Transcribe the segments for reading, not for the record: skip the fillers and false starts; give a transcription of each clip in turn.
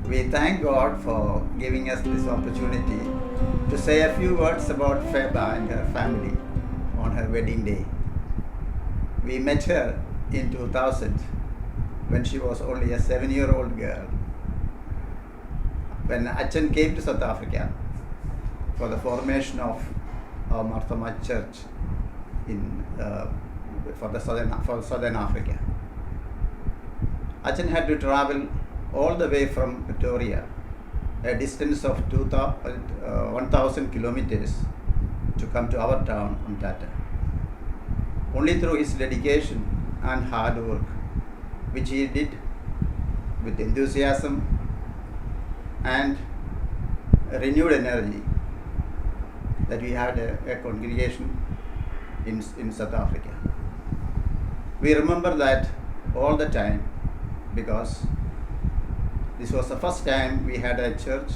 We thank God for giving us this opportunity to say a few words about Feba and her family on her wedding day. We met her in 2000 when she was only a 7-year-old girl. When Achan came to South Africa for the formation of Marthoma Church for Southern Africa. Achan had to travel all the way from Pretoria, a distance of 1,000 kilometers, to come to our town, Umtata. Only through his dedication and hard work, which he did with enthusiasm and renewed energy, that we had a congregation in South Africa. We remember that all the time because this was the first time we had a church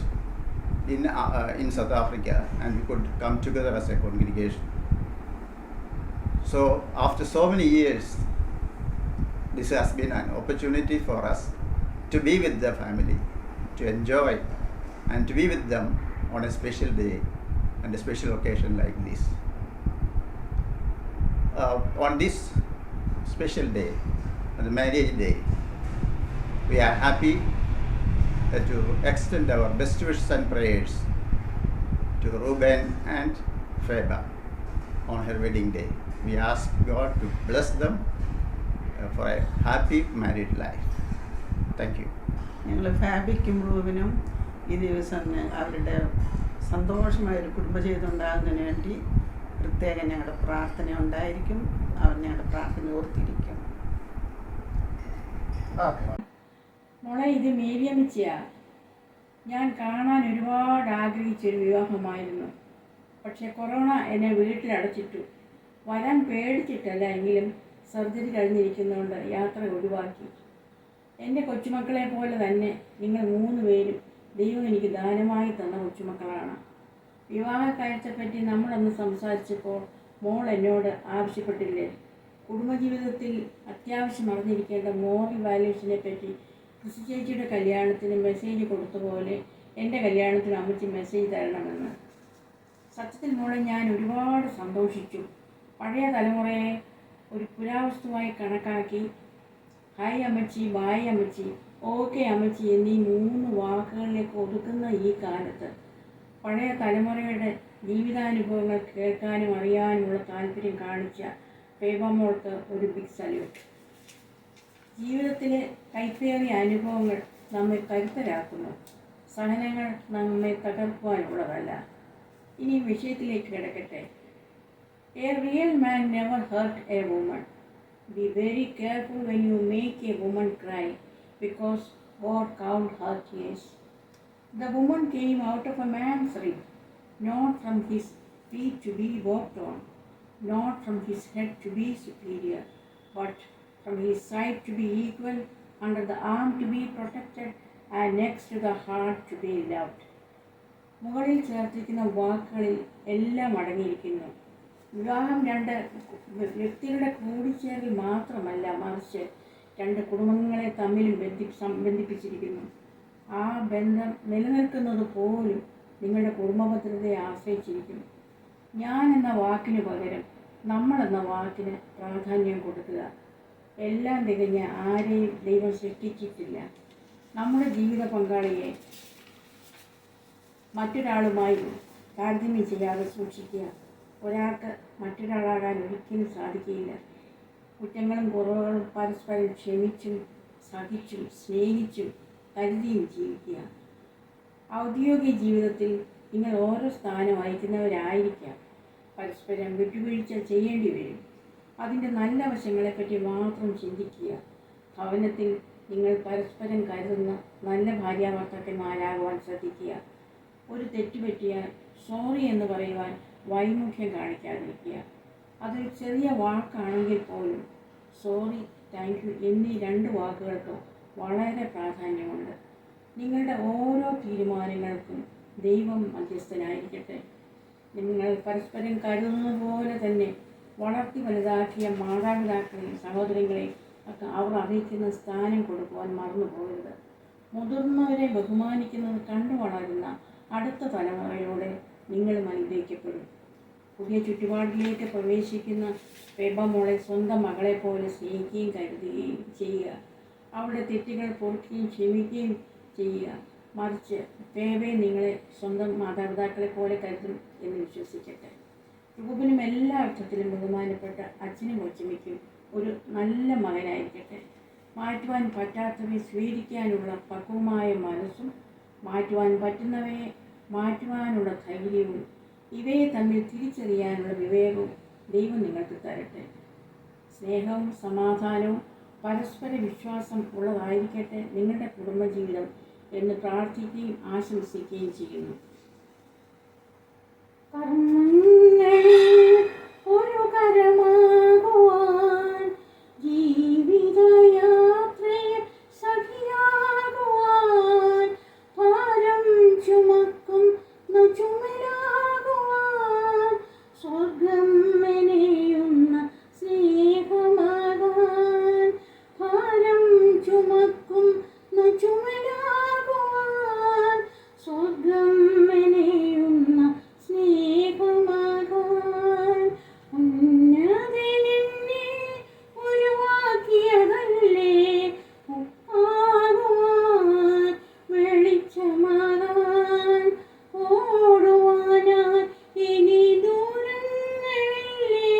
in South Africa and we could come together as a congregation. So after so many years, this has been an opportunity for us to be with the family, to enjoy and to be with them on a special day and a special occasion like this. On this special day, the marriage day, we are happy to extend our best wishes and prayers to Reuben and Feba on her wedding day. We ask God to bless them for a happy married life. Thank you. ഞങ്ങൾ ഫാബിക്കും റൂബിനും ഈ ദിവസം അവരുടെ സന്തോഷമായൊരു കുടുംബജീവിതം ഉണ്ടാകുന്നതിന് വേണ്ടി പ്രത്യേകം ഞങ്ങളുടെ പ്രാർത്ഥന ഉണ്ടായിരിക്കും. അവർ ഞങ്ങളുടെ പ്രാർത്ഥന ഓർത്തിരിക്കും. മോളെ, ഇത് മേരിയമ്മച്ചിയാ. ഞാൻ കാണാൻ ഒരുപാട് ആഗ്രഹിച്ചൊരു വിവാഹമായിരുന്നു. പക്ഷേ കൊറോണ എന്നെ വീട്ടിലടച്ചിട്ടു. വരാൻ പേടിച്ചിട്ടല്ല, എങ്കിലും സർജറി കഴിഞ്ഞിരിക്കുന്നതുകൊണ്ട് യാത്ര ഒഴിവാക്കി. എൻ്റെ കൊച്ചുമക്കളെ പോലെ തന്നെ നിങ്ങൾ 3 പേരും ദൈവം എനിക്ക് ദാനമായി തന്ന കൊച്ചുമക്കളാണ്. വിവാഹ കാഴ്ചപ്പറ്റി നമ്മളൊന്ന് സംസാരിച്ചപ്പോൾ മോൾ എന്നോട് ആവശ്യപ്പെട്ടില്ലേ, കുടുംബജീവിതത്തിൽ അത്യാവശ്യം അറിഞ്ഞിരിക്കേണ്ട മോറൽ വാല്യൂസിനെ പറ്റി ക്രിസ്റ്റി ചേച്ചിയുടെ കല്യാണത്തിന് മെസ്സേജ് കൊടുത്ത പോലെ എൻ്റെ കല്യാണത്തിന് അമ്മച്ചി മെസ്സേജ് തരണമെന്ന്. സത്യത്തിൽ മോളെ, ഞാൻ ഒരുപാട് സന്തോഷിച്ചു. പഴയ തലമുറയെ ഒരു പുരാവസ്തുവായി കണക്കാക്കി ഹായ് അമ്മച്ചി, ബായ് അമ്മച്ചി, ഓക്കെ അമ്മച്ചി എന്നീ 3 വാക്കുകളിലേക്ക് ഒതുക്കുന്ന ഈ കാലത്ത് പഴയ തലമുറയുടെ ജീവിതാനുഭവങ്ങൾ കേൾക്കാനും അറിയാനുമുള്ള താല്പര്യം കാണിച്ച ഫേബ മോൾക്ക് ഒരു ബിഗ് സല്യൂട്ട്. ജീവിതത്തിലെ കൈപ്പേറിയ അനുഭവങ്ങൾ നമ്മെ കരുത്തരാക്കുന്നു. സഹനങ്ങൾ നമ്മെ തകർക്കുവാനുള്ളതല്ല. ഇനി വിഷയത്തിലേക്ക് കിടക്കട്ടെ. A real man never hurt a woman. Be very careful when you make a woman cry, because God can't hurt tears. The woman came out of a man's rib, not from his feet to be walked on, not from his head to be superior, but from his side to be equal, under the arm to be protected, and next to the heart to be loved. മുകളിൽ ചേർത്തിരിക്കുന്ന വാക്കുകളിൽ എല്ലാം അടങ്ങിയിരിക്കുന്നു. വിവാഹം 2 വ്യക്തികളുടെ കൂടിച്ചേരൽ മാത്രമല്ല, മറിച്ച് 2 കുടുംബങ്ങളെ തമ്മിലും ബന്ധിപ്പിച്ചിരിക്കുന്നു. ആ ബന്ധം നിലനിൽക്കുന്നത് പോലും നിങ്ങളുടെ കുടുംബഭദ്രതയെ ആശ്രയിച്ചിരിക്കുന്നു. ഞാൻ എന്ന വാക്കിന് പകരം നമ്മൾ എന്ന വാക്കിന് പ്രാധാന്യം കൊടുക്കുക. എല്ലാം തികഞ്ഞ ആരെയും ദൈവം സൃഷ്ടിച്ചിട്ടില്ല. നമ്മുടെ ജീവിത പങ്കാളിയെ മറ്റൊരാളുമായി താരതമ്യം ചെയ്യാതെ സൂക്ഷിക്കുക. ഒരാൾക്ക് മറ്റൊരാളാകാൻ ഒരിക്കലും സാധിക്കില്ല. കുറ്റങ്ങളും കുറവുകളും പരസ്പരം ക്ഷമിച്ചും സഹിച്ചും സ്നേഹിച്ചും കരുതിയും ജീവിക്കുക. ഔദ്യോഗിക ജീവിതത്തിൽ നിങ്ങൾ ഓരോ സ്ഥാനം വഹിക്കുന്നവരായിരിക്കാം. പരസ്പരം വിട്ടുവീഴ്ച ചെയ്യേണ്ടി വരും. അതിൻ്റെ നല്ല വശങ്ങളെപ്പറ്റി മാത്രം ചിന്തിക്കുക. ഭവനത്തിൽ നിങ്ങൾ പരസ്പരം കരുതുന്ന നല്ല ഭാര്യാഭർത്താക്കന്മാരാകുവാൻ ശ്രദ്ധിക്കുക. ഒരു തെറ്റുപറ്റിയാൽ സോറി എന്ന് പറയുവാൻ വൈമുഖ്യം കാണിക്കാതിരിക്കുക. അതൊരു ചെറിയ വാക്കാണെങ്കിൽ പോലും സോറി, താങ്ക് യു എന്നീ 2 വാക്കുകൾക്ക് വളരെ പ്രാധാന്യമുണ്ട്. നിങ്ങളുടെ ഓരോ തീരുമാനങ്ങൾക്കും ദൈവം മധ്യസ്ഥനായിരിക്കട്ടെ. നിങ്ങൾ പരസ്പരം കരുതുന്നത് പോലെ തന്നെ വളർത്തി വലുതാക്കിയ മാതാപിതാക്കളെയും സഹോദരങ്ങളെയും ഒക്കെ അവർ അറിയിക്കുന്ന സ്ഥാനം കൊടുക്കുവാൻ മറന്നു പോകരുത്. മുതിർന്നവരെ ബഹുമാനിക്കുന്നത് കണ്ടു വളരുന്ന അടുത്ത തലമുറയിലൂടെ നിങ്ങളും അനുഗ്രഹിക്കപ്പെടും. പുതിയ ചുറ്റുപാടിലേക്ക് പ്രവേശിക്കുന്ന ഫേബ മോളെ സ്വന്തം മകളെ പോലെ സ്നേഹിക്കുകയും കരുതുകയും ചെയ്യുക. അവളുടെ തെറ്റുകൾ പൊറുക്കുകയും ക്ഷമിക്കുകയും ചെയ്യുക. മറിച്ച് ഫേബയെ നിങ്ങളെ സ്വന്തം മാതാപിതാക്കളെ പോലെ കരുതും എന്ന് വിശ്വസിക്കട്ടെ. രൂപനും എല്ലാ അർത്ഥത്തിലും ബഹുമാനപ്പെട്ട അച്ഛനും കൊച്ചമ്മയ്ക്കും ഒരു നല്ല മകനായിരിക്കട്ടെ. മാറ്റുവാൻ പറ്റാത്തവയെ സ്വീകരിക്കാനുള്ള പക്വമായ മനസ്സും മാറ്റുവാൻ പറ്റുന്നവയെ മാറ്റുവാനുള്ള ധൈര്യവും ഇവയെ തമ്മിൽ തിരിച്ചറിയാനുള്ള വിവേകവും ദൈവം നിങ്ങൾക്ക് തരട്ടെ. സ്നേഹവും സമാധാനവും പരസ്പര വിശ്വാസം ഉള്ളതായിരിക്കട്ടെ നിങ്ങളുടെ കുടുംബജീവിതം എന്ന് പ്രാർത്ഥിക്കുകയും ആശംസിക്കുകയും ചെയ്യുന്നു. ഒരു കരമാകുവാൻ ജീവിതയാത്രയിൽ സഖിയാകുവാൻ ഭാരം ചുമക്കുന്ന ചുമലാകുവാൻ സ്വർഗം മെനയുന്ന സ്നേഹമാകാൻ ഭാരം ചുമക്കുന്ന ചുമലാകുവാൻ സ്വർഗം മെനയുന്ന സ്നേഹമാകാൻ ഉന്നതനെന്നെ ഉരുവാക്കിയതല്ലേ ആകുവാൻ വെളിച്ചമാകാൻ ഓടുവാനായി ഇനി ദൂരങ്ങളില്ലേ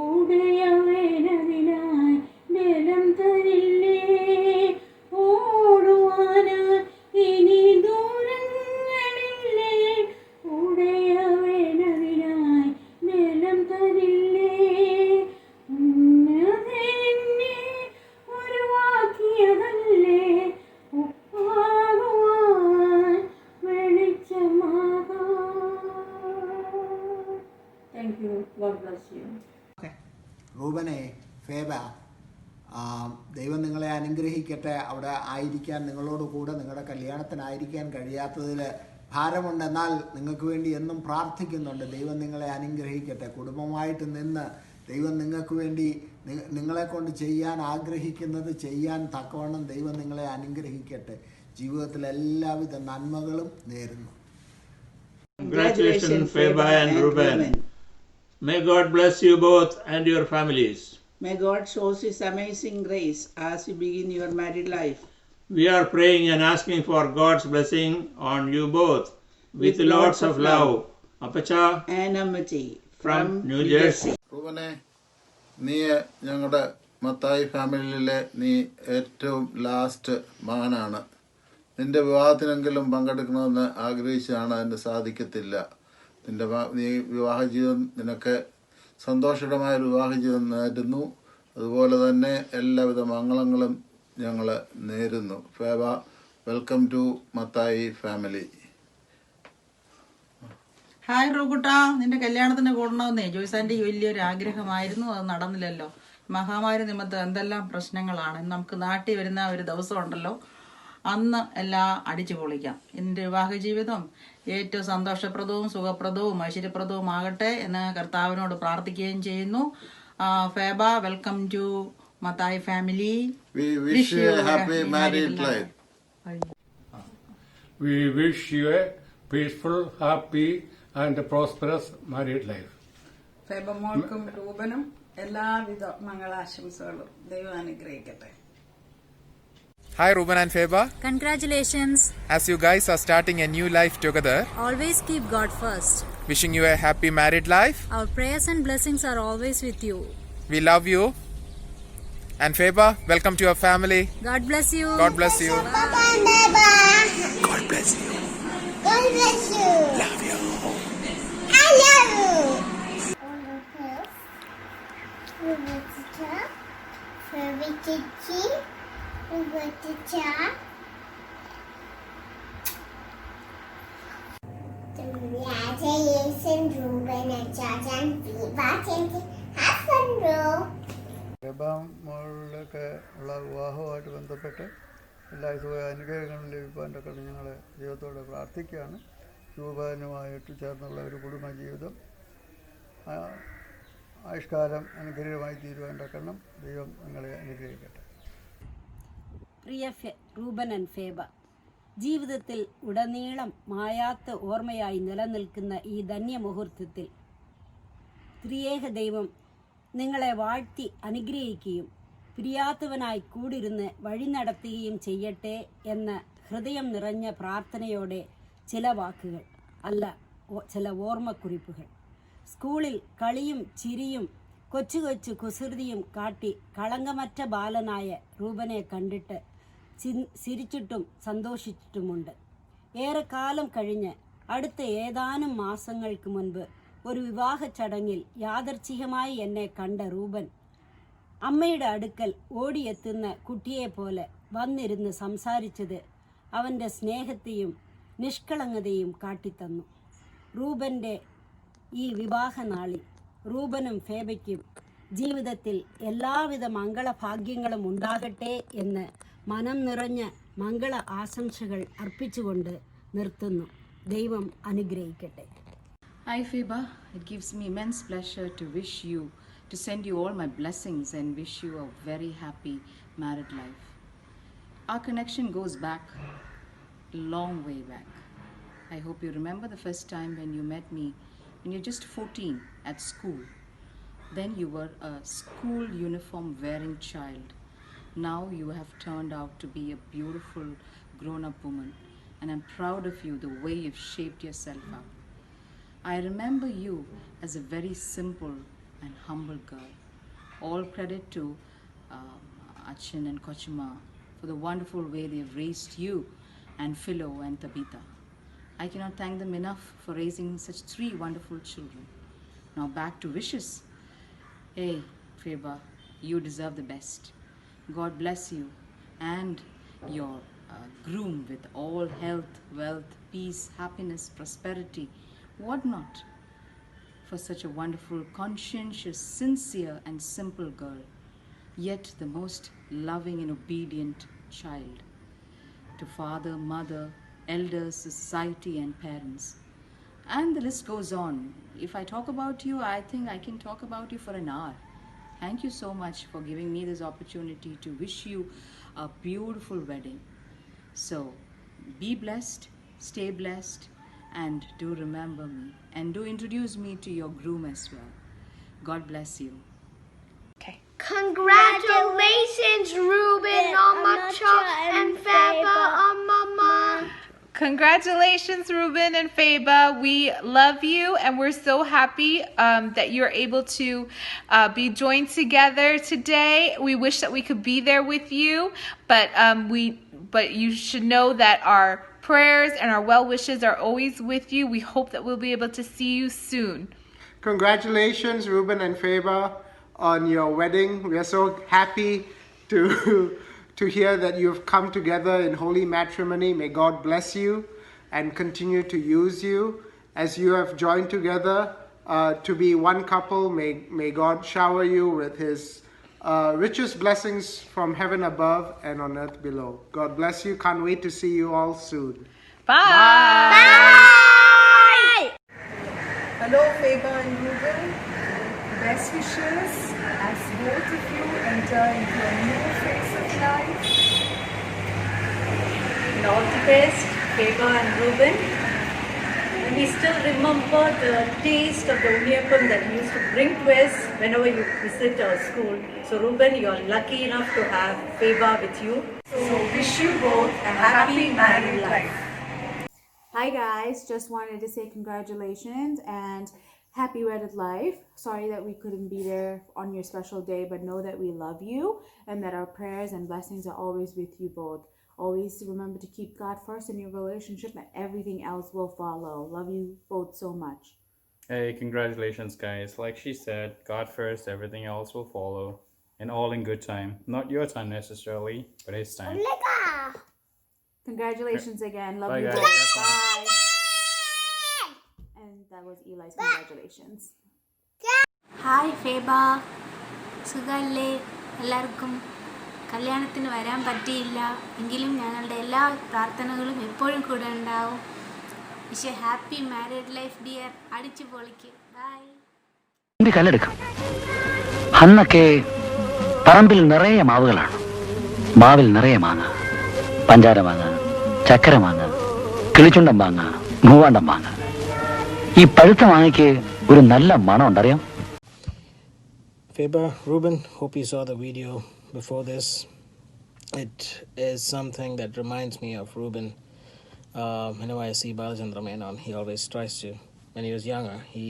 ഉടയവനതിനായി ബലം തരില്ലേ ഓടുവാനായി ഇനി ദൂരങ്ങളില്ലേ ഉടയവനതിനായി ബലം തരില്ലേ ഉന്നതനെന്നെ ഉരുവാക്കിയതല്ലേ ഉപ്പാകുവാൻ വെളിച്ചമാകാൻ. Thank you. God bless you. റൂബനെ, Feba, ദൈവം നിങ്ങളെ അനുഗ്രഹിക്കട്ടെ. അവിടെ ആയിരിക്കാൻ, നിങ്ങളോട് കൂടെ നിങ്ങളുടെ കല്യാണത്തിനായിരിക്കാൻ കഴിയാത്തതിൽ ഭാരമുണ്ട്. എന്നാൽ നിങ്ങൾക്ക് വേണ്ടി എന്നും പ്രാർത്ഥിക്കുന്നുണ്ട്. ദൈവം നിങ്ങളെ അനുഗ്രഹിക്കട്ടെ. കുടുംബമായിട്ട് നിന്ന് ദൈവം നിങ്ങൾക്ക് വേണ്ടി നിങ്ങളെ കൊണ്ട് ചെയ്യാൻ ആഗ്രഹിക്കുന്നത് ചെയ്യാൻ തക്കവണ്ണം ദൈവം നിങ്ങളെ അനുഗ്രഹിക്കട്ടെ. ജീവിതത്തിൽ എല്ലാവിധ നന്മകളും നേരുന്നു. Congratulations, Feba and Ruben. May God bless you both and your families. May God shows His amazing grace as you begin your married life. We are praying and asking for God's blessing on you both with lots of love. Apacha And Amati from New Jersey. റൂബനെ, നീ ഞങ്ങളുടെ മത്തായി ഫാമിലിയിലെ നീ ഏറ്റവും last മകനാണ്. നിന്റെ വിവാഹത്തിനെങ്കിലും പങ്കെടുക്കണമെന്ന് ആഗ്രഹിച്ചതാണ്, അതിന് സാധിക്കത്തില്ല. നീ വിവാഹ ജീവിതം നിനക്ക് സന്തോഷകരമായ ഒരു വിവാഹ ജീവിതം നേരുന്നു. അതുപോലെ തന്നെ എല്ലാവിധ മംഗളങ്ങളും ഞങ്ങൾ നേരുന്നു. Feba, welcome to Mathai family. Hi റൂകുട്ടാ, നിന്റെ കല്യാണത്തിന് കൂടണമെന്നേ ജോയ്സാൻ്റെ വലിയൊരു ആഗ്രഹമായിരുന്നു. അത് നടന്നില്ലല്ലോ. മഹാമാരി നിമിത്തം എന്തെല്ലാം പ്രശ്നങ്ങളാണ്. നമുക്ക് നാട്ടിൽ വരുന്ന ഒരു ദിവസം ഉണ്ടല്ലോ, അന്ന് എല്ലാം അടിച്ചു പൊളിക്കാം. എൻ്റെ വിവാഹ ജീവിതം ഏറ്റവും സന്തോഷപ്രദവും സുഖപ്രദവും ഐശ്വര്യപ്രദവും ആകട്ടെ എന്ന് കർത്താവിനോട് പ്രാർത്ഥിക്കുകയും ചെയ്യുന്നു. Feba, welcome to Mathai family. We wish you a happy married life. We wish you a peaceful, happy and prosperous married life. ഫേബമോൾക്കും രൂപനും എല്ലാവിധ മംഗളാശംസകളും ദൈവം അനുഗ്രഹിക്കട്ടെ. Hi Ruben and Feba. Congratulations. As you guys are starting a new life together, Always keep God first. wishing you a happy married life. Our prayers and blessings are always with you. We love you. And Feba, welcome to your family. God bless you. God bless you. God bless you. God bless you. Love you. I love you. Congratulations, Ruben and George and Feba. Have fun, bro. Feba മോളിലൊക്കെ ഉള്ള വിവാഹവുമായിട്ട് ബന്ധപ്പെട്ട് എല്ലാ അനുഗ്രഹങ്ങളും ലഭിക്കാനൊക്കെ ഞങ്ങൾ ദൈവത്തോട് പ്രാർത്ഥിക്കുകയാണ്. രൂപനുമായിട്ട് ചേർന്നുള്ള ഒരു കുടുംബജീവിതം ആയുഷ്കാലം അനുഗ്രഹമായി തീരുവാനൊക്കെ ദൈവം നിങ്ങളെ അനുഗ്രഹിക്കട്ടെ. പ്രിയ റൂബൻ ആൻഡ് ഫേബ, ജീവിതത്തിൽ ഉടനീളം മായാത്ത ഓർമ്മയായി നിലനിൽക്കുന്ന ഈ ധന്യമുഹൂർത്തത്തിൽ ത്രിയേക ദൈവം നിങ്ങളെ വാഴ്ത്തി അനുഗ്രഹിക്കുകയും പിരിയാത്തവനായി കൂടിരുന്ന് വഴി നടത്തുകയും ചെയ്യട്ടെ എന്ന ഹൃദയം നിറഞ്ഞ പ്രാർത്ഥനയോടെ ചില വാക്കുകൾ അല്ല, ചില ഓർമ്മക്കുറിപ്പുകൾ. സ്കൂളിൽ കളിയും ചിരിയും കൊച്ചു കൊച്ചു കുസൃതിയും കാട്ടി കളങ്കമറ്റ ബാലനായ റൂബനെ കണ്ടിട്ട് ചിരിച്ചിട്ടും സന്തോഷിച്ചിട്ടുമുണ്ട്. ഏറെക്കാലം കഴിഞ്ഞ് അടുത്ത ഏതാനും മാസങ്ങൾക്ക് മുൻപ് ഒരു വിവാഹ ചടങ്ങിൽ യാദർച്ഛികമായി എന്നെ കണ്ട റൂബൻ അമ്മയുടെ അടുക്കൽ ഓടിയെത്തുന്ന കുട്ടിയെപ്പോലെ വന്നിരുന്ന് സംസാരിച്ചത് അവൻ്റെ സ്നേഹത്തെയും നിഷ്കളങ്കതയും കാട്ടിത്തന്നു. റൂബൻ്റെ ഈ വിവാഹനാളിൽ റൂബനും ഫേബയ്ക്കും ജീവിതത്തിൽ എല്ലാവിധ മംഗളഭാഗ്യങ്ങളും ഉണ്ടാകട്ടെ എന്ന് മനം നിറഞ്ഞ മംഗള ആശംസകൾ അർപ്പിച്ചുകൊണ്ട് നിർത്തുന്നു. ദൈവം അനുഗ്രഹിക്കട്ടെ. Hi Feba, it gives me immense pleasure to wish you, to send you all my blessings and wish you a very happy married life. Our connection goes back a long way back. I hope you remember the first time when you met me when you're just 14 at school. Then you were a school uniform wearing child. Now you have turned out to be a beautiful grown-up woman, and I'm proud of you the way you've shaped yourself up. I remember you as a very simple and humble girl. All credit to Achin and Kochima for the wonderful way they've raised you and Philo and Tabitha. I cannot thank them enough for raising such 3 wonderful children. Now back to wishes. Hey, Feba, you deserve the best. God bless you and your groom with all health, wealth, peace, happiness, prosperity, what not, for such a wonderful, conscientious, sincere and simple girl, yet the most loving and obedient child to father, mother, elders, society and parents. And the list goes on. If I talk about you, I think I can talk about you for an hour. Thank you so much for giving me this opportunity to wish you a beautiful wedding. So be blessed, stay blessed, and do remember me and do introduce me to your groom as well. God bless you. Okay. Congratulations, Ruben Amacha and Feba Amama. Congratulations, Ruben and Feba. We love you, and we're so happy that you're able to be joined together today. We wish that we could be there with you, but you should know that our prayers and our well wishes are always with you. We hope that we'll be able to see you soon. Congratulations, Ruben and Feba, on your wedding. We are so happy to hear that you've come together in holy matrimony. May God bless you and continue to use you as you have joined together to be one couple. May God shower you with his richest blessings from heaven above and on earth below. God bless you. Can't wait to see you all soon. Bye. Bye. Hello, Feba and Ruben. Best wishes as both of you enter into a new phase of life. And all the best, Feba and Ruben. And we still remember the taste of the uniyapam that you used to bring to us whenever you visit our school. So Ruben, you are lucky enough to have Feba with you. So wish you both a happy married life. Hi guys, just wanted to say congratulations and happy wedded life. Sorry that we couldn't be there on your special day, but know that we love you and that our prayers and blessings are always with you both. Always remember to keep God first in your relationship and everything else will follow. Love you both so much. Hey, congratulations guys. Like she said, God first, everything else will follow. And all in good time. Not your time necessarily, but his time. Congratulations again. Love Bye, you guys. both. Bye. And that was Eli's congratulations. Hi Feba, സുഖമല്ലേ എല്ലാവർക്കും? കല്യാണത്തിന് വരാൻ പറ്റിയില്ല എങ്കിലും ഞങ്ങളുടെ എല്ലാ പ്രാർത്ഥനകളും എപ്പോഴും കൂടെ ഉണ്ടാവും. Wish A happy married life dear. അടിച്ചു പൊളിക്ക്. ബൈ. കല്ലെടുക്കും. അന്നൊക്കെ പറമ്പിൽ നിറയെ മാവുകളാണ്. മാവിൽ നിറയെ മാങ്ങ, പഞ്ചാര മാങ്ങ, ചക്കര മാങ്ങ, കിളിച്ചുണ്ടൻ മാങ്ങ, മൂവാണ്ടൻ മാങ്ങ. ഈ പഴുത്ത മാങ്ങയ്ക്ക് ഒരു നല്ല മണം ഉണ്ടറിയാം. Faber, Ruben, hope you saw the video before this. It is something that reminds me of Ruben. Whenever I see Balachandra Menon, he always tries to. When he was younger, he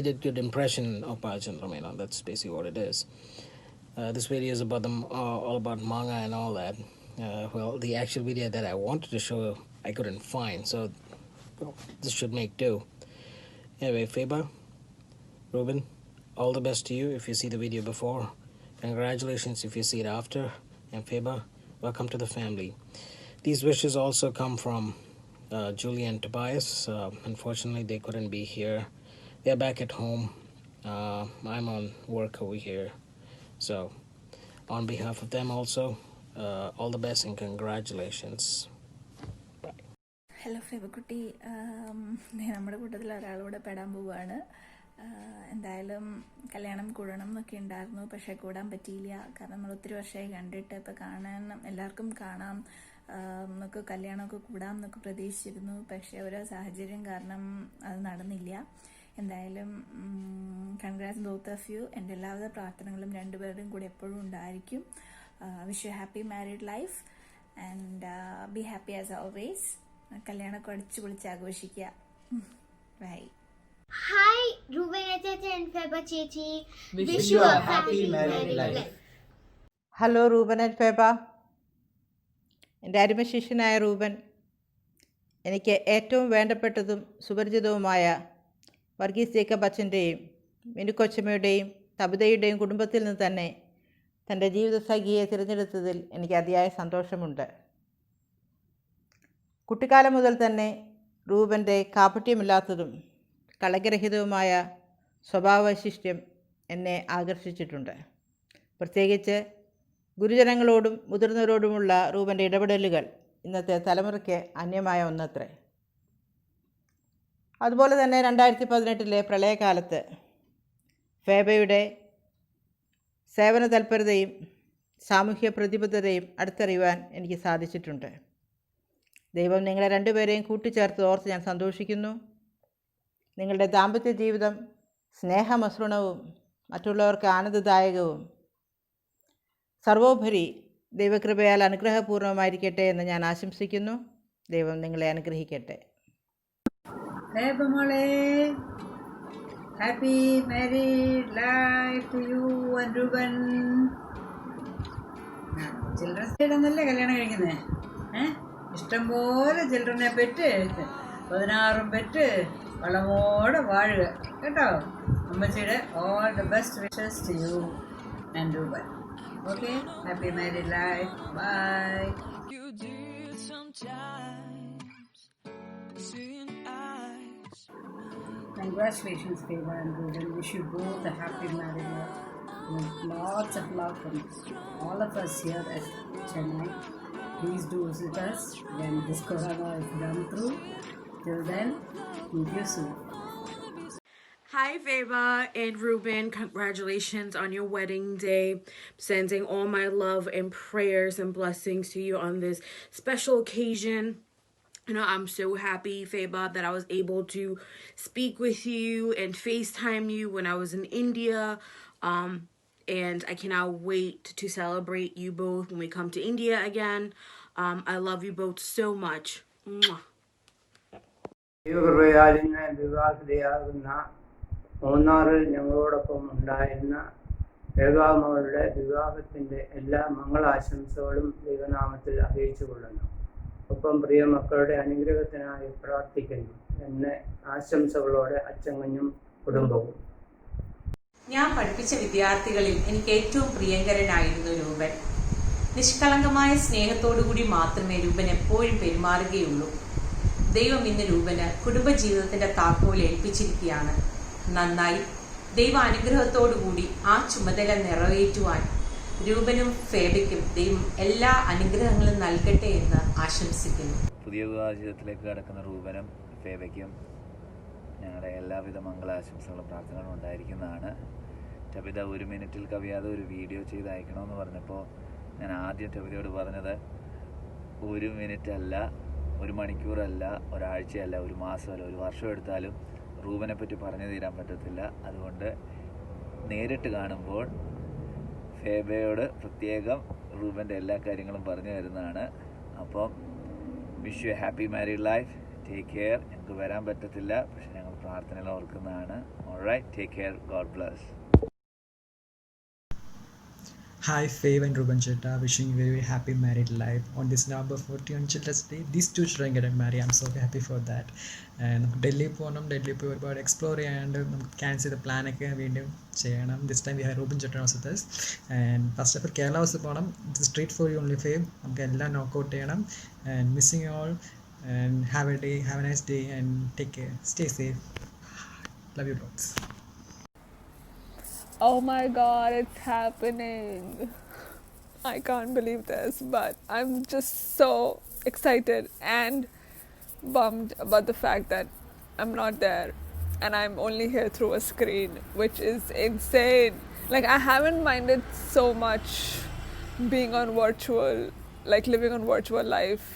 did good impression of Balachandra Menon. That's basically what it is. This video is about all about manga and all that. Well, the actual video that I wanted to show, I couldn't find, so this should make do. Anyway, Faber, Ruben, all the best to you if you see the video before. Congratulations if you see it after. And Faber, welcome to the family. These wishes also come from Julie and Tobias. Unfortunately, they couldn't be here. They're back at home. I'm on work over here. So, on behalf of them also, all the best and congratulations. Hello ഫേബക്കുട്ടി, നമ്മുടെ കൂട്ടത്തിൽ ഒരാളൂടെ പെടാൻ പോവുകയാണ്. എന്തായാലും കല്യാണം കൂടണം എന്നൊക്കെ ഉണ്ടായിരുന്നു, പക്ഷേ കൂടാൻ പറ്റിയില്ല. കാരണം നമ്മൾ ഒത്തിരി വർഷമായി കണ്ടിട്ട് ഇപ്പോൾ കാണാൻ എല്ലാവർക്കും കാണാം എന്നൊക്കെ കല്യാണമൊക്കെ കൂടാം എന്നൊക്കെ പ്രതീക്ഷിച്ചിരുന്നു. പക്ഷേ ഓരോ സാഹചര്യം കാരണം അത് നടന്നില്ല. എന്തായാലും കൺഗ്രാറ്റ്സ് ബോത്ത് ഓഫ് യു. എൻ്റെ എല്ലാവിധ പ്രാർത്ഥനകളും രണ്ടുപേരുടെയും കൂടെ എപ്പോഴും ഉണ്ടായിരിക്കും. Wish you happy married life and be happy as always. കല്യാണമൊക്കെ അടിച്ചു പൊളിച്ച് ആഘോഷിക്കുക. By. Hi, Ruben and Feba Chechi. Wish you a happy married life. Hello Reuben and Feba. എൻ്റെ അരുമ ശിഷ്യനായ റൂബൻ, എനിക്ക് ഏറ്റവും വേണ്ടപ്പെട്ടതും സുപരിചിതവുമായ വർഗീസ് ജേക്കബ് അച്ഛൻ്റെയും മിനുക്കൊച്ചമ്മയുടെയും തബിതയുടെയും കുടുംബത്തിൽ നിന്ന് തന്നെ തൻ്റെ ജീവിതസഖിയെ തിരഞ്ഞെടുത്തതിൽ എനിക്ക് അതിയായ സന്തോഷമുണ്ട്. കുട്ടിക്കാലം മുതൽ തന്നെ റൂബൻ്റെ കാപട്യമില്ലാത്തതും കളങ്കരഹിതവുമായ സ്വഭാവവൈശിഷ്ട്യം എന്നെ ആകർഷിച്ചിട്ടുണ്ട്. പ്രത്യേകിച്ച് ഗുരുജനങ്ങളോടും മുതിർന്നവരോടുമുള്ള റൂബൻ്റെ ഇടപെടലുകൾ ഇന്നത്തെ തലമുറയ്ക്ക് അന്യമായ ഒന്നത്രേ. അതുപോലെ തന്നെ 2018 പ്രളയകാലത്ത് ഫേബയുടെ സേവന തൽപരതയും സാമൂഹ്യ പ്രതിബദ്ധതയും അടുത്തറിയുവാൻ എനിക്ക് സാധിച്ചിട്ടുണ്ട്. ദൈവം നിങ്ങളെ രണ്ടുപേരെയും കൂട്ടിച്ചേർത്ത് ഓർത്ത് ഞാൻ സന്തോഷിക്കുന്നു. നിങ്ങളുടെ ദാമ്പത്യ ജീവിതം സ്നേഹമസൃണവും മറ്റുള്ളവർക്ക് ആനന്ദദായകവും സർവോപരി ദൈവകൃപയാൽ അനുഗ്രഹപൂർണ്ണമായിരിക്കട്ടെ എന്ന് ഞാൻ ആശംസിക്കുന്നു. ദൈവം നിങ്ങളെ അനുഗ്രഹിക്കട്ടെ. മോളെ, happy married life to you and Ruben. Children's day എന്നല്ലേ കല്യാണം കഴിക്കുന്നത്? ഇഷ്ടംപോലെ ചിൽഡ്രനെ പെറ്റ് 16 പെറ്റ് വളമോടെ വാഴുക കേട്ടോ. അമ്മച്ചിയുടെ all the best wishes to you and Ruben. Okay, happy married life. Bye. Congratulations, Faber and Ruben. Wish you both a happy married life with lots of love from all of us here at Chennai. Please do visit us when this corona is done through. Till then, meet you soon. Hi, Faber and Ruben. Congratulations on your wedding day. Sending all my love and prayers and blessings to you on this special occasion. You know, I'm so happy, Faber, that I was able to speak with you and FaceTime you when I was in India. And I cannot wait to celebrate you both when we come to India again. I love you both so much. Mwah. ദൈവകൃപയാലിന് വിവാഹിതയാകുന്ന മൂന്നാറിൽ ഞങ്ങളോടൊപ്പം ഉണ്ടായിരുന്ന ഫേബാമകളുടെ വിവാഹത്തിൻ്റെ എല്ലാ മംഗളാശംസകളും ദൈവനാമത്തിൽ അറിയിച്ചു കൊള്ളുന്നു. ഒപ്പം പ്രിയ മക്കളുടെ അനുഗ്രഹത്തിനായി പ്രാർത്ഥിക്കുന്നു. എന്നെ ആശംസകളോടെ അച്ചങ്ങനും കുടുംബവും. ഞാൻ പഠിപ്പിച്ച വിദ്യാർത്ഥികളിൽ എനിക്ക് ഏറ്റവും പ്രിയങ്കരനായിരുന്നു രൂപൻ. നിഷ്കളങ്കമായ സ്നേഹത്തോടുകൂടി മാത്രമേ രൂപൻ എപ്പോഴും പെരുമാറുകയുള്ളൂ. ദൈവം ഇന്ന് രൂപന് കുടുംബജീവിതത്തിന്റെ താക്കോൽ ഏൽപ്പിച്ചിരിക്കുകയാണ്. നന്നായി ദൈവ അനുഗ്രഹത്തോടുകൂടി ആ ചുമതല നിറവേറ്റുവാൻ രൂപനും ഫേബയ്ക്കും ദൈവം എല്ലാ അനുഗ്രഹങ്ങളും നൽകട്ടെ എന്ന് ആശംസിക്കുന്നു. പുതിയ വിവാഹ ജീവിതത്തിലേക്ക് കടക്കുന്ന റൂബനും ഫേബയ്ക്കും ഞങ്ങളുടെ എല്ലാവിധ മംഗളാശംസകളും പ്രാർത്ഥനകളും ഉണ്ടായിരിക്കുന്നതാണ്. ടബിത 1 മിനിറ്റിൽ കവിയാതെ ഒരു വീഡിയോ ചെയ്ത് അയക്കണമെന്ന് പറഞ്ഞപ്പോൾ ഞാൻ ആദ്യം ടബിതയോട് പറഞ്ഞത് ഒരു മിനിറ്റ് അല്ല, ഒരു മണിക്കൂറല്ല, ഒരാഴ്ചയല്ല, ഒരു മാസമല്ല, ഒരു വർഷം എടുത്താലും റൂബനെ പറ്റി പറഞ്ഞു തീരാൻ പറ്റത്തില്ല. അതുകൊണ്ട് നേരിട്ട് കാണുമ്പോൾ ഫേബയോട് പ്രത്യേകം റൂബൻ്റെ എല്ലാ കാര്യങ്ങളും പറഞ്ഞു തരുന്നതാണ്. അപ്പം wish you a happy married life. Take care. ഞങ്ങൾക്ക് വരാൻ പറ്റത്തില്ല, പക്ഷെ ഞങ്ങൾ പ്രാർത്ഥനയിൽ ഓർക്കുന്നതാണ്. Alright, take care. God bless. Hi, Fav and Ruben Chetta, wishing you a very happy married life on this November 14 on Children's Day. These two children getting married. I'm so happy for that. And Delhi പോകണം, ഡൽഹി പോയി ഒരുപാട് explore ചെയ്യാണ്ട് നമുക്ക് cancel ചെയ്ത പ്ലാനൊക്കെ വീണ്ടും ചെയ്യണം. This time we have Ruben ചെട്ടൻ also this. And first of Kerala house പോകണം. It's street for you only Fav. നമുക്ക് എല്ലാം നോക്കൗട്ട് ചെയ്യണം. And missing you all. And have a nice day and take care. Stay safe. Love you lots. Oh my god, it's happening. I can't believe this, but I'm just so excited and bummed about the fact that I'm not there and I'm only here through a screen, which is insane. Like, I haven't minded so much being on virtual, like living on virtual life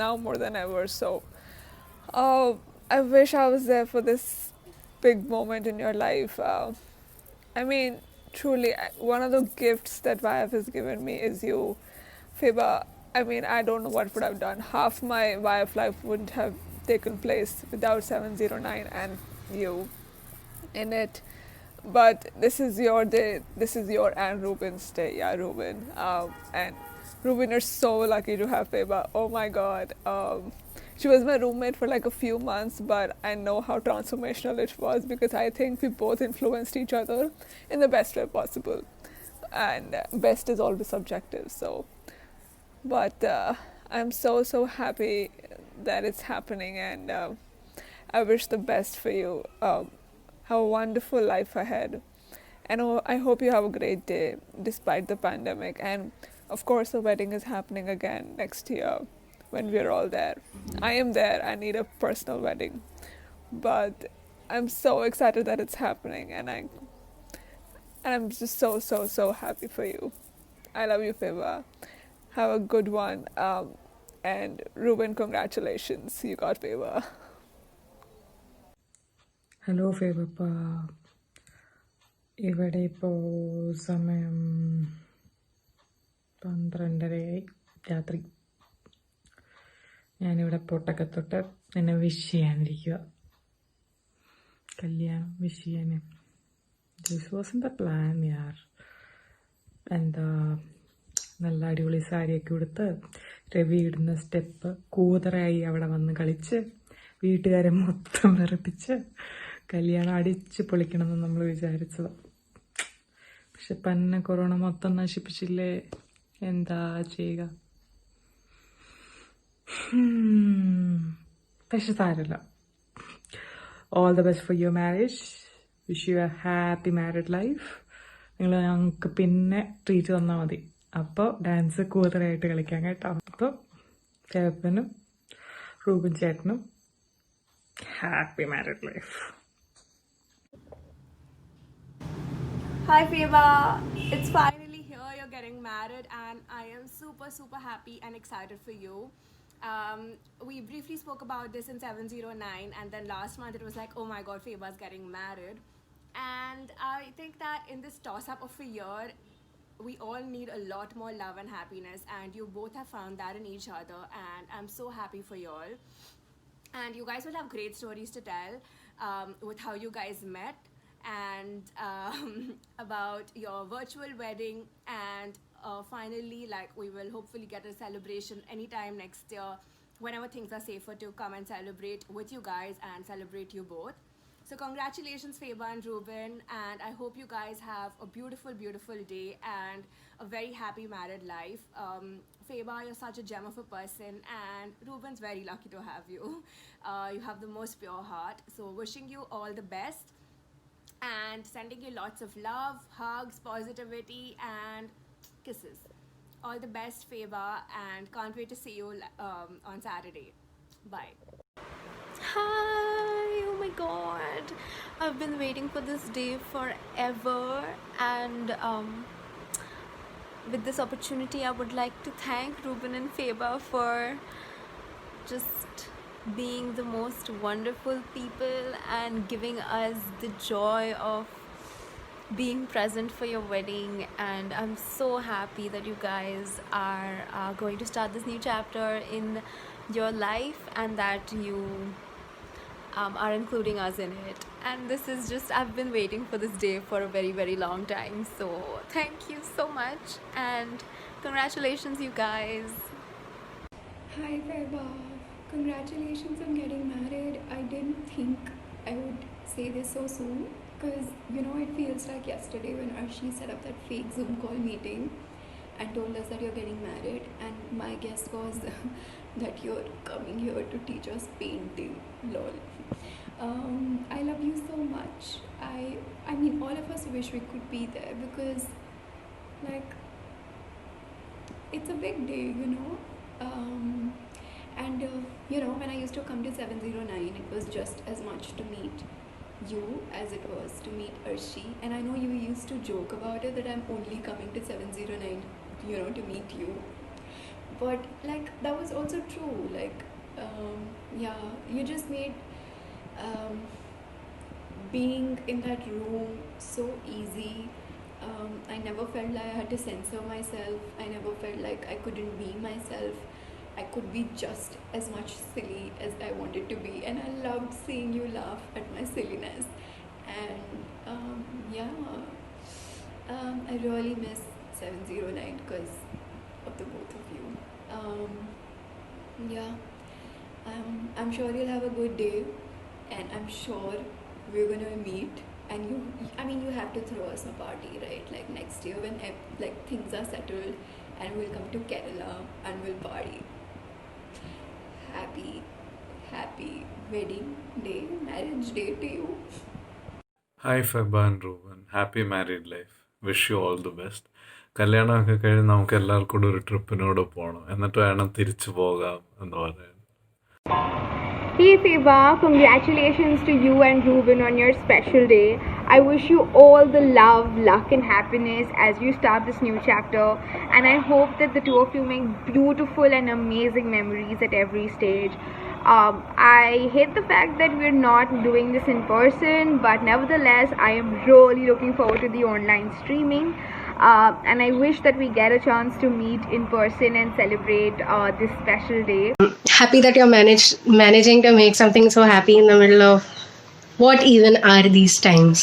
now more than ever. So, I wish I was there for this big moment in your life. I mean, truly, one of the gifts that YF has given me is you, Feba. I mean, I don't know what would have done. Half my YF life wouldn't have taken place without 709 and you in it. But this is your day. This is your and Ruben's day. Yeah, Ruben. And Ruben, you're so lucky to have Feba. Oh my God. She was my roommate for like a few months, but I know how transformational it was because I think we both influenced each other in the best way possible. And best is always subjective, so. But I'm so happy that it's happening, and I wish the best for you. Have a wonderful life ahead. And I hope you have a great day despite the pandemic. And of course, the wedding is happening again next year. When we're all there. I am there. I need a personal wedding. But I'm so excited that it's happening, and I'm just so happy for you. I love you, Feba. Have a good one. And Ruben, congratulations. You got Feba. Hello ഫേബപ്പ. ഇവിടെ ഇപ്പോൾ സമയം 12:30 രാത്രി. ഞാനിവിടെ പൊട്ടൊക്കെ തൊട്ട് എന്നെ wish ചെയ്യാനിരിക്കുക. കല്യാണം wish ചെയ്യാൻ. ദിസ് വാസ് ദ പ്ലാൻ യാർ. എന്താ, നല്ല അടിപൊളി സാരിയൊക്കെ ഉടുത്ത് രവി ഇടുന്ന സ്റ്റെപ്പ് കൂതറായി അവിടെ വന്ന് കളിച്ച് വീട്ടുകാരെ മൊത്തം വിറപ്പിച്ച് കല്യാണം അടിച്ച് പൊളിക്കണമെന്ന് നമ്മൾ വിചാരിച്ചത്. പക്ഷെ പന്നെ കൊറോണ മൊത്തം നശിപ്പിച്ചില്ലേ, എന്താ ചെയ്യുക. പക്ഷെ സാരമില്ല. All the best for your marriage. Wish you a happy married life. നിങ്ങൾ ഞങ്ങൾക്ക് പിന്നെ ട്രീറ്റ് തന്നാൽ മതി. അപ്പോൾ ഡാൻസ് കൂതറായിട്ട് കളിക്കാം കേട്ടോ. അപ്പോൾ ചേട്ടനും റൂബൻ ചേട്ടനും happy married life. Hi Feba, it's finally here. You're getting married and I am super happy and excited for you. We briefly spoke about this in 709 and then last month it was like, oh my god, Feba's getting married. And I think that in this toss-up of a year, we all need a lot more love and happiness, and you both have found that in each other, and I'm so happy for you all. And you guys will have great stories to tell with how you guys met and about your virtual wedding, and finally, like, we will hopefully get a celebration anytime next year whenever things are safer to come and celebrate with you guys and celebrate you both. So congratulations, Feba and Ruben, and I hope you guys have a beautiful day and a very happy married life. Feba, you're such a gem of a person, and Ruben's very lucky to have you. You have the most pure heart. So wishing you all the best and sending you lots of love, hugs, positivity, and kisses. All the best, Feba, and can't wait to see you on Saturday. Bye. Hi! Oh my god! I've been waiting for this day forever, and with this opportunity, I would like to thank Ruben and Feba for just being the most wonderful people and giving us the joy of being present for your wedding. And I'm so happy that you guys are going to start this new chapter in your life, and that you are including us in it. And this is just, I've been waiting for this day for a very, very long time. So thank you so much, and congratulations, you guys. Hi Feba, congratulations on getting married. I didn't think I would say this so soon, because it feels like yesterday when Arshi set up that fake Zoom call meeting and told us that you're getting married, and my guess was that you're coming here to teach us painting. Lol. I love you so much. I mean, all of us wish we could be there, because it's a big day, and when I used to come to 709, it was just as much to meet you as it was to meet Arshi. And I know you used to joke about it that I'm only coming to 709 to meet you, but that was also true. You just made being in that room so easy. I never felt like I had to censor myself. I never felt like I couldn't be myself. I could be just as much silly as I wanted to be, and I loved seeing you laugh at my silliness. And I really miss 709 because of the both of you. I'm sure you'll have a good day, and I'm sure we're gonna meet. And you have to throw us a party, right? Like next year when things are settled, and we'll come to Kerala and we'll party. Happy wedding day, marriage day to you. Hi Feba and Ruben. Happy married life. Wish you all the best. കല്യാണമൊക്കെ കഴിഞ്ഞ് നമുക്ക് എല്ലാവർക്കും കൂടെ ഒരു ട്രിപ്പിനോട് പോകണം, എന്നിട്ട് വേണം തിരിച്ചു പോകാം എന്ന് പറയാൻ. Hey Feba, congratulations to you and Ruben on your special day. I wish you all the love, luck and happiness as you start this new chapter, and I hope that the two of you make beautiful and amazing memories at every stage. I hate the fact that we're not doing this in person, but nevertheless I am really looking forward to the online streaming. And I wish that we get a chance to meet in person and celebrate this special day. Happy that you're managing to make something so happy in the middle of what even are these times.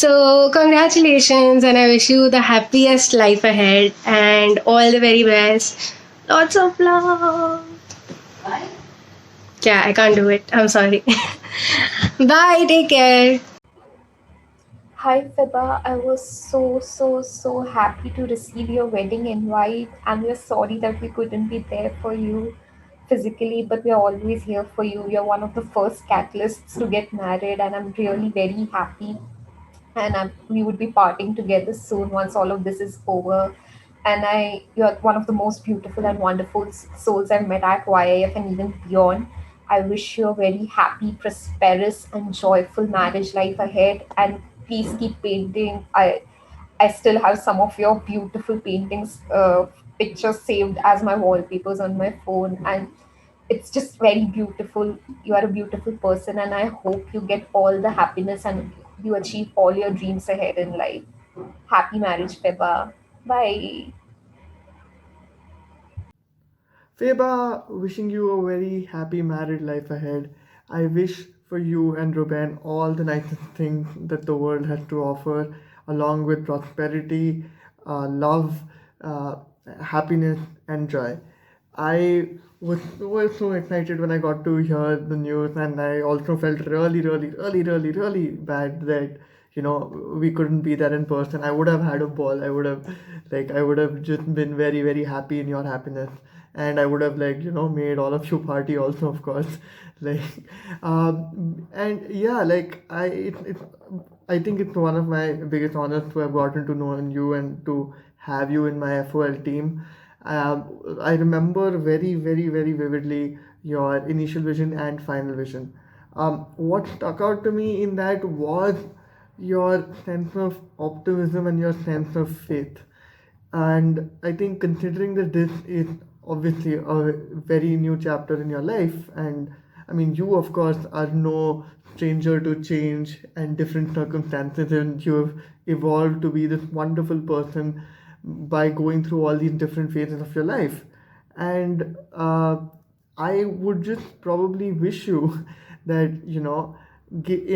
So congratulations, and I wish you the happiest life ahead and all the very best. Lots of love. Yeah, I can't do it. I'm sorry. Bye, take care. Hi Feba, I was so happy to receive your wedding invite, and we're sorry that we couldn't be there for you physically, but we're always here for you. You're one of the first catalysts to get married, and I'm really very happy. And we would be partying together soon once all of this is over. And you're one of the most beautiful and wonderful souls I've met at YIF and even beyond. I wish you a very happy, prosperous, and joyful marriage life ahead. And please keep painting. I still have some of your beautiful paintings, pictures saved as my wallpapers on my phone, and it's just very beautiful. You are a beautiful person, and I hope you get all the happiness and you achieve all your dreams ahead in life. Happy marriage, Feba. Bye. Feba, wishing you a very happy married life ahead. I wish for you and Ruben all the nicest things that the world has to offer, along with prosperity, love, happiness, and joy. I was so excited when I got to hear the news, and I also felt really bad that we couldn't be there in person. I would have had a ball. I would have just been very happy in your happiness, and I would have made all of you party also, of course. And yeah, I think it's one of my biggest honors to have gotten to know you and to have you in my FOL team. I remember very vividly your initial vision and final vision. What stuck out to me in that was your sense of optimism and your sense of faith. And I think considering that this is obviously a very new chapter in your life, and I mean, you of course are no stranger to change and different circumstances, and you have evolved to be this wonderful person by going through all these different phases of your life. And I would just probably wish you that,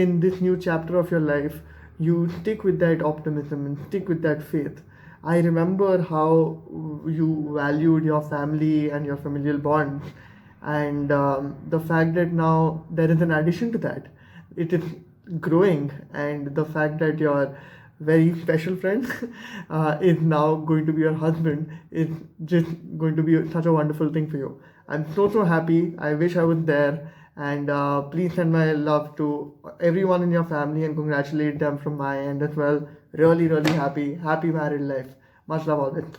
in this new chapter of your life, you stick with that optimism and stick with that faith. I remember how you valued your family and your familial bonds, and the fact that now there is an addition to that. It is growing, and the fact that your very special friend is now going to be your husband is just going to be such a wonderful thing for you. I'm so happy. I wish I was there. And please send my love to everyone in your family and congratulate them from my end as well. Really, really happy married life. Much love all it.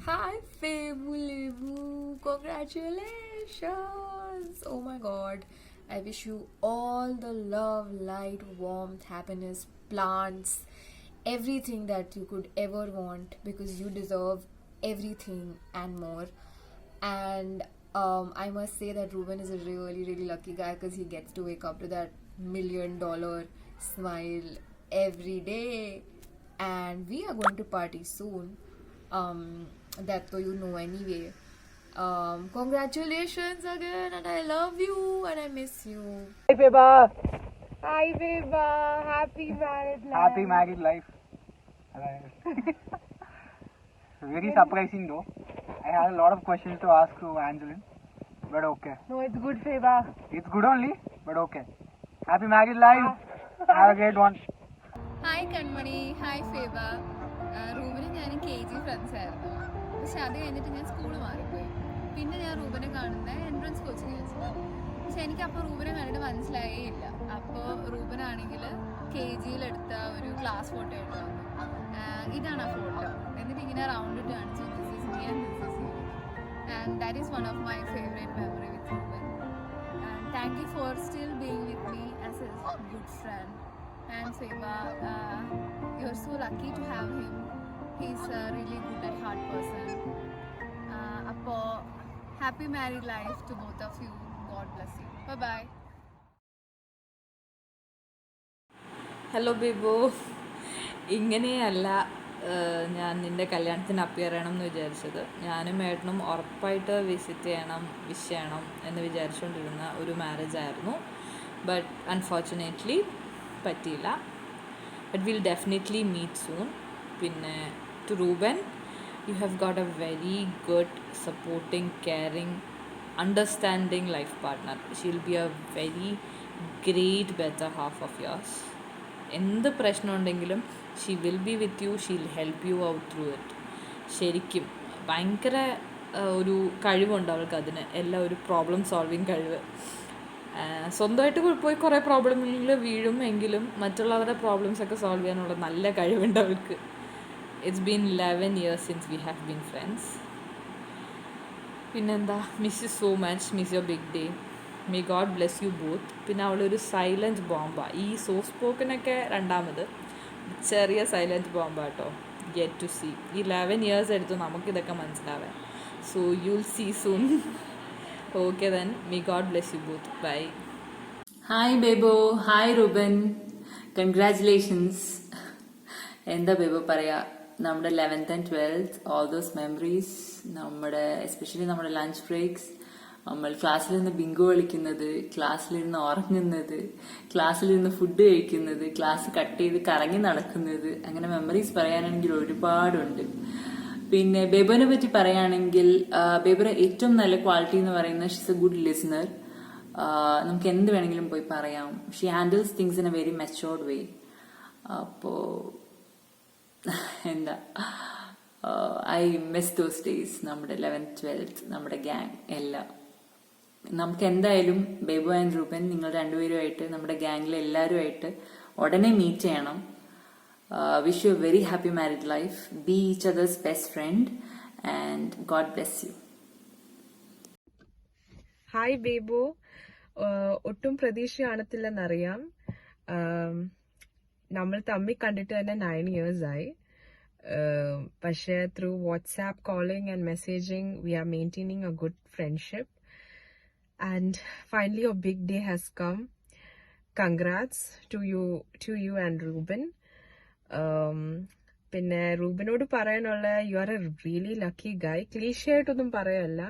Hi, Fabulebu. Congratulations. Oh my god. I wish you all the love, light, warmth, happiness, plants, everything that you could ever want, because you deserve everything and more. And I must say that Ruben is a really, really lucky guy, because he gets to wake up to that $1 million smile every day. And we are going to party soon. That though you know anyway. Congratulations again, and I love you and I miss you. Hi, Feba. Hi, Vibha. Happy married life. Happy married life. Very surprising though. I had a lot of questions to ask to Angeline, but okay. No, it's good, Feba. It's good only, but okay. Happy married life. Have a great one. Hi, Kanmani. Hi, Feba. റൂബിനെ ഞാൻ KG friends ആയിരുന്നു. പക്ഷെ അത് കഴിഞ്ഞിട്ട് ഞാൻ school മാറിപ്പോയി. പിന്നെ ഞാൻ റൂബിനെ കാണുന്ന എൻട്രൻസ് കോച്ചിങ് വെച്ചിട്ട്. പക്ഷെ എനിക്കപ്പോൾ റൂബിനെ കണ്ടിട്ട് മനസ്സിലായേ ഇല്ല. അപ്പോൾ റൂബനാണെങ്കിൽ KGയിലെടുത്ത ഒരു ക്ലാസ് ഫോട്ടോ എടുത്തു വന്നു. ഇതാണ് ആ ഫോട്ടോ. എന്നിട്ട് ഇങ്ങനെ റൗണ്ട് ഇട്ട് കാണിച്ചു, this is me and this is you. And that is one of my favourite memory with Ruben. And thank you for still being with me as a good friend. And Feba, you're so lucky to have him. He's a really good at heart person. Appo, happy married life to both of you. God bless you. Bye bye. Hello Bebo, ഇങ്ങനെയല്ല ഞാൻ നിൻ്റെ കല്യാണത്തിന് appear ചെയ്യണം എന്ന് വിചാരിച്ചത്. ഞാനും ഏട്ടനും ഉറപ്പായിട്ട് വിസിറ്റ് ചെയ്യണം, വിഷ് ചെയ്യണം എന്ന് വിചാരിച്ചുകൊണ്ടിരുന്ന ഒരു മാരേജ് ആയിരുന്നു. ബട്ട് അൺഫോർച്ചുനേറ്റ്ലി പറ്റിയില്ല. But will definitely meet soon. പിന്നെ to Ruben, you have got a very good supporting caring understanding life partner. She will be a very great better half of yours. എന്ത് പ്രശ്നം ഉണ്ടെങ്കിലും she will be with you, she will help you out through it. ശരിക്കും ഭയങ്കര ഒരു കഴിവുണ്ട് അവൾക്ക് അതിന്, എല്ലാം ഒരു പ്രോബ്ലം സോൾവിങ് കഴിവ്. സ്വന്തമായിട്ട് പോയി കുറേ പ്രോബ്ലമിൽ വീഴും, എങ്കിലും മറ്റുള്ളവരുടെ പ്രോബ്ലംസൊക്കെ സോൾവ് ചെയ്യാനുള്ള നല്ല കഴിവുണ്ട് അവൾക്ക്. It's been 11 years since we have been friends. പിന്നെന്താ, miss you so much, miss your big day. May God bless you both. പിന്നെ അവളൊരു സൈലൻറ്റ് ബോംബാണ്. ഈ സോഫ്റ്റ് സ്പോക്കനൊക്കെ രണ്ടാമത്, ചെറിയ സൈലൻറ്റ് ബോംബാട്ടോ. Get to see. ഈ 11 years എടുത്തു നമുക്കിതൊക്കെ മനസ്സിലാവാൻ. So you will see soon. Okay then, may God bless you both. Bye. Hi Bebo, hi Ruben. Congratulations. എന്താ ബേബോ പറയാ, നമ്മുടെ 11th and 12th, all those memories, നമ്മുടെ എസ്പെഷ്യലി നമ്മുടെ ലഞ്ച് ബ്രേക്സ്, നമ്മൾ ക്ലാസ്സിലിരുന്ന് ബിങ്കോ കളിക്കുന്നത്, ക്ലാസ്സിലിരുന്ന് ഉറങ്ങുന്നത്, ക്ലാസ്സിലിരുന്ന് ഫുഡ് കഴിക്കുന്നത്, ക്ലാസ് കട്ട് ചെയ്ത് കറങ്ങി നടക്കുന്നത്, അങ്ങനെ മെമ്മറീസ് പറയാനാണെങ്കിൽ ഒരുപാടുണ്ട്. പിന്നെ ബേബോനെ പറ്റി പറയുകയാണെങ്കിൽ, ബേബോയുടെ ഏറ്റവും നല്ല ക്വാളിറ്റി എന്ന് പറയുന്നത് ഷീസ് എ ഗുഡ് ലിസണർ. നമുക്ക് എന്ത് വേണമെങ്കിലും പോയി പറയാം. She handles things in a very matured way. അപ്പോൾ എന്താ, ഐ മിസ് ദോസ് ഡേയ്സ്. നമ്മുടെ 11th 12th, നമ്മുടെ ഗ്യാങ് എല്ലാം. നമുക്ക് എന്തായാലും ബേബോ ആൻഡ് റൂബൻ, നിങ്ങൾ രണ്ടുപേരുമായിട്ട് നമ്മുടെ ഗ്യാങ്ങിലെ എല്ലാവരുമായിട്ട് ഉടനെ മീറ്റ് ചെയ്യണം. Wish you a very happy married life. Be each other's best friend and God bless you. Hi Bebo, ഒട്ടും പ്രതീക്ഷ കാണത്തില്ലെന്നറിയാം. നമ്മൾ തമ്മിൽ കണ്ടിട്ട് തന്നെ 9 years ആയി. പക്ഷേ through WhatsApp calling and messaging we are maintaining a good friendship. And finally your big day has come. Congrats to you and Ruben. പിന്നെ റൂബിനോട് പറയാനുള്ള you are a really lucky guy. ക്ലീഷയായിട്ടൊന്നും പറയല്ല.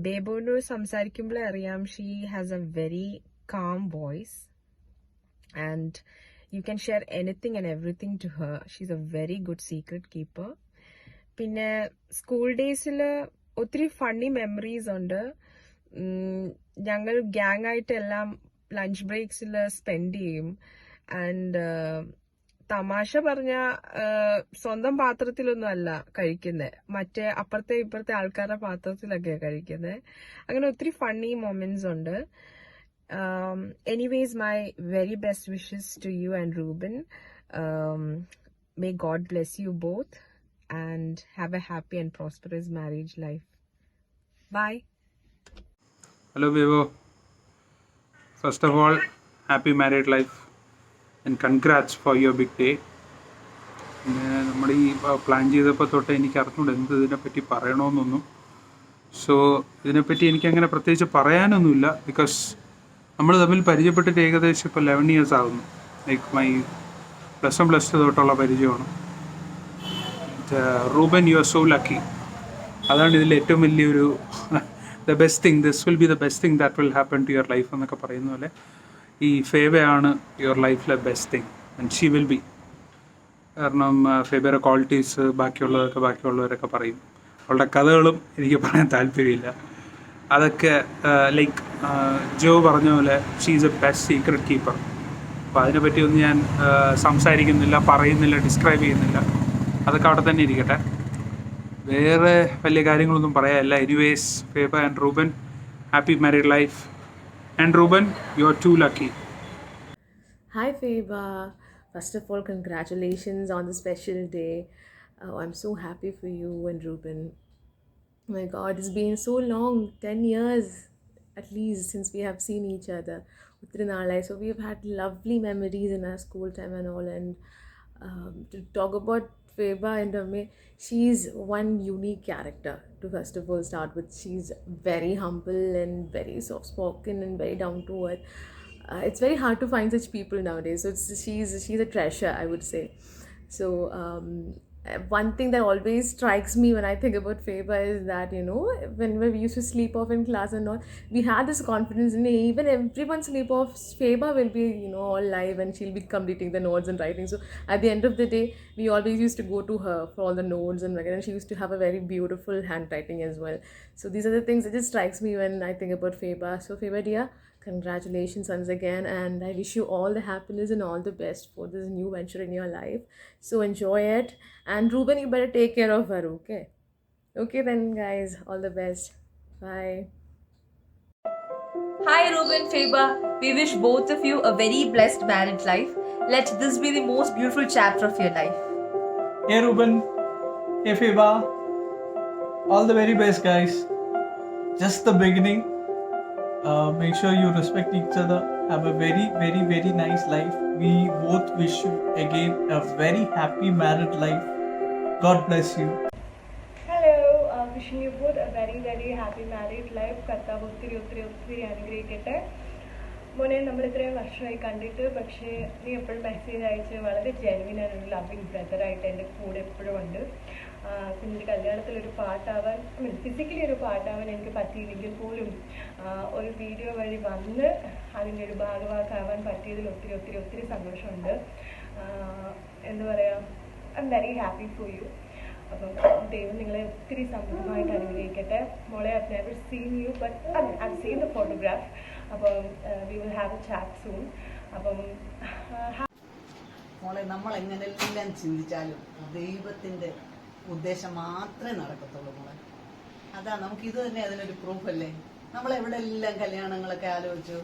ബേബോനോട് സംസാരിക്കുമ്പോഴേ അറിയാം she has a very calm voice and you can share anything and everything to her. She is a very good secret keeper. പിന്നെ school ഡേയ്സിൽ ഒത്തിരി ഫണ്ണി മെമ്മറീസ് ഉണ്ട്. ഞങ്ങൾ ഗ്യാങ് ആയിട്ടെല്ലാം ലഞ്ച് ബ്രേക്സിൽ സ്പെൻഡ് ചെയ്യും. ആൻഡ് തമാശ പറഞ്ഞ സ്വന്തം പാത്രത്തിലൊന്നും അല്ല കഴിക്കുന്നത്, മറ്റേ അപ്പുറത്തെ ഇപ്പുറത്തെ ആൾക്കാരുടെ പാത്രത്തിലൊക്കെയാണ് കഴിക്കുന്നത്. അങ്ങനെ ഒത്തിരി ഫണ്ണി മൊമെന്റ്സ് ഉണ്ട്. Anyways my very best wishes to you and Ruben. May God bless you both and have a happy and prosperous marriage life. Bye. Hello Vivo. First of all, happy married life and congrats for your big day. നമ്മൾ ഈ plan ചെയ്തപ്പോൾ തൊട്ട് എനിക്ക് അറിഞ്ഞൂടെ എന്ത് ഇതിനെപ്പറ്റി പറയണമെന്നൊന്നും. So ഇതിനെപ്പറ്റി എനിക്കങ്ങനെ പ്രത്യേകിച്ച് പറയാനൊന്നുമില്ല. ബിക്കോസ് നമ്മൾ തമ്മിൽ പരിചയപ്പെട്ടിട്ട് ഏകദേശം ഇപ്പോൾ 11 years ആകുന്നു. ലൈക്ക് മൈ +1 +2 തൊട്ടുള്ള പരിചയമാണ്. Ruben, you are so lucky. അതാണ് ഇതിൽ ഏറ്റവും വലിയൊരു the best thing, this will be the best thing that will happen to your life എന്നൊക്കെ പറയുന്ന പോലെ ഈ ഫേബയാണ് യുവർ ലൈഫിലെ best thing and she will B. കാരണം ഫേബയുടെ ക്വാളിറ്റീസ് ബാക്കിയുള്ളവരൊക്കെ പറയും. അവളുടെ കഥകളും എനിക്ക് പറയാൻ താല്പര്യമില്ല. അതൊക്കെ ലൈക്ക് ജോ പറഞ്ഞ പോലെ she is A best secret keeper. അപ്പോൾ അതിനെപ്പറ്റിയൊന്നും ഞാൻ സംസാരിക്കുന്നില്ല, പറയുന്നില്ല, ഡിസ്ക്രൈബ് ചെയ്യുന്നില്ല. അതൊക്കെ അവിടെ തന്നെ ഇരിക്കട്ടെ. വേറെ വലിയ കാര്യങ്ങളൊന്നും പറയാനില്ല. Anyways, Feba and Ruben, happy married life. And Ruben, you are too lucky. Hi Feba. First of all, congratulations on the special day. I'm so happy for you and Ruben. Oh my God, it's been so long, 10 years at least since we have seen each other. So we have had lovely memories in our school time and all. And to talk about Feba and Ame, she's one unique character to first of all start with. She's very humble and very soft spoken and very down to earth. It's very hard to find such people nowadays. So she's a treasure, I would say. So one thing that always strikes me when I think about Feba is that, you know, when we used to sleep off in class and all, we had this confidence in even everyone sleep off, Feba will be, you know, all live and she'll be completing the notes and writing. So at the end of the day, we always used to go to her for all the notes and she used to have a very beautiful handwriting as well. So these are the things that just strikes me when I think about Feba. So Feba dear, congratulations once again, and I wish you all the happiness and all the best for this new venture in your life. So enjoy it. And Ruben, you better take care of her, okay? Okay then guys, all the best. Bye. Hi Ruben, Feba. We wish both of you a very blessed marriage life. Let this be the most beautiful chapter of your life. Hey Ruben. Hey Feba. All the very best guys. Just the beginning. Make sure you respect each other. Have a very, very, very nice life. We both wish you again a very happy married life. God bless you. Hello, wishing you both a very, very happy married life. കർത്താവ് ഒത്തിരി ഒത്തിരി ഒത്തിരി അനുഗ്രഹിക്കട്ടെ. മോനെ, നമ്മൾ ഇത്രയും വർഷമായി കണ്ടിട്ട്, പക്ഷേ നീ എപ്പോഴും മെസ്സേജ് അയച്ച് വളരെ ജെനുവിൻ ആൻഡ് ഒരു ലവിങ് ബ്രദറായിട്ട് എൻ്റെ കൂടെ എപ്പോഴും ഉണ്ട്. കുഞ്ഞിൻ്റെ കല്യാണത്തിലൊരു പാട്ടാവാൻ, ഫിസിക്കലി ഒരു പാട്ടാവാൻ എനിക്ക് പറ്റിയില്ലെങ്കിൽ പോലും ഒരു വീഡിയോ വഴി വന്ന് അതിൻ്റെ ഒരു ഭാഗവാക്കാവാൻ പറ്റിയതിൽ ഒത്തിരി ഒത്തിരി ഒത്തിരി സന്തോഷമുണ്ട്. എന്താ പറയുക, I am very happy for you. അപ്പം ദൈവം നിങ്ങളെ ഒത്തിരി സമൃദ്ധമായിട്ട് അനുഗ്രഹിക്കട്ടെ. മോളെ, I have never seen you, but I have seen the photograph. അപ്പം we will have a chat soon. അപ്പം മോളെ, നമ്മൾ എങ്ങനെയെല്ലാം ചിന്തിച്ചാലും ദൈവത്തിൻ്റെ ഉദ്ദേശം മാത്രമേ നടക്കത്തുള്ളൂ മോളെ. അതാ നമുക്കിത് തന്നെ അതിനൊരു പ്രൂഫല്ലേ. നമ്മൾ എവിടെയെല്ലാം കല്യാണങ്ങളൊക്കെ ആലോചിച്ചു,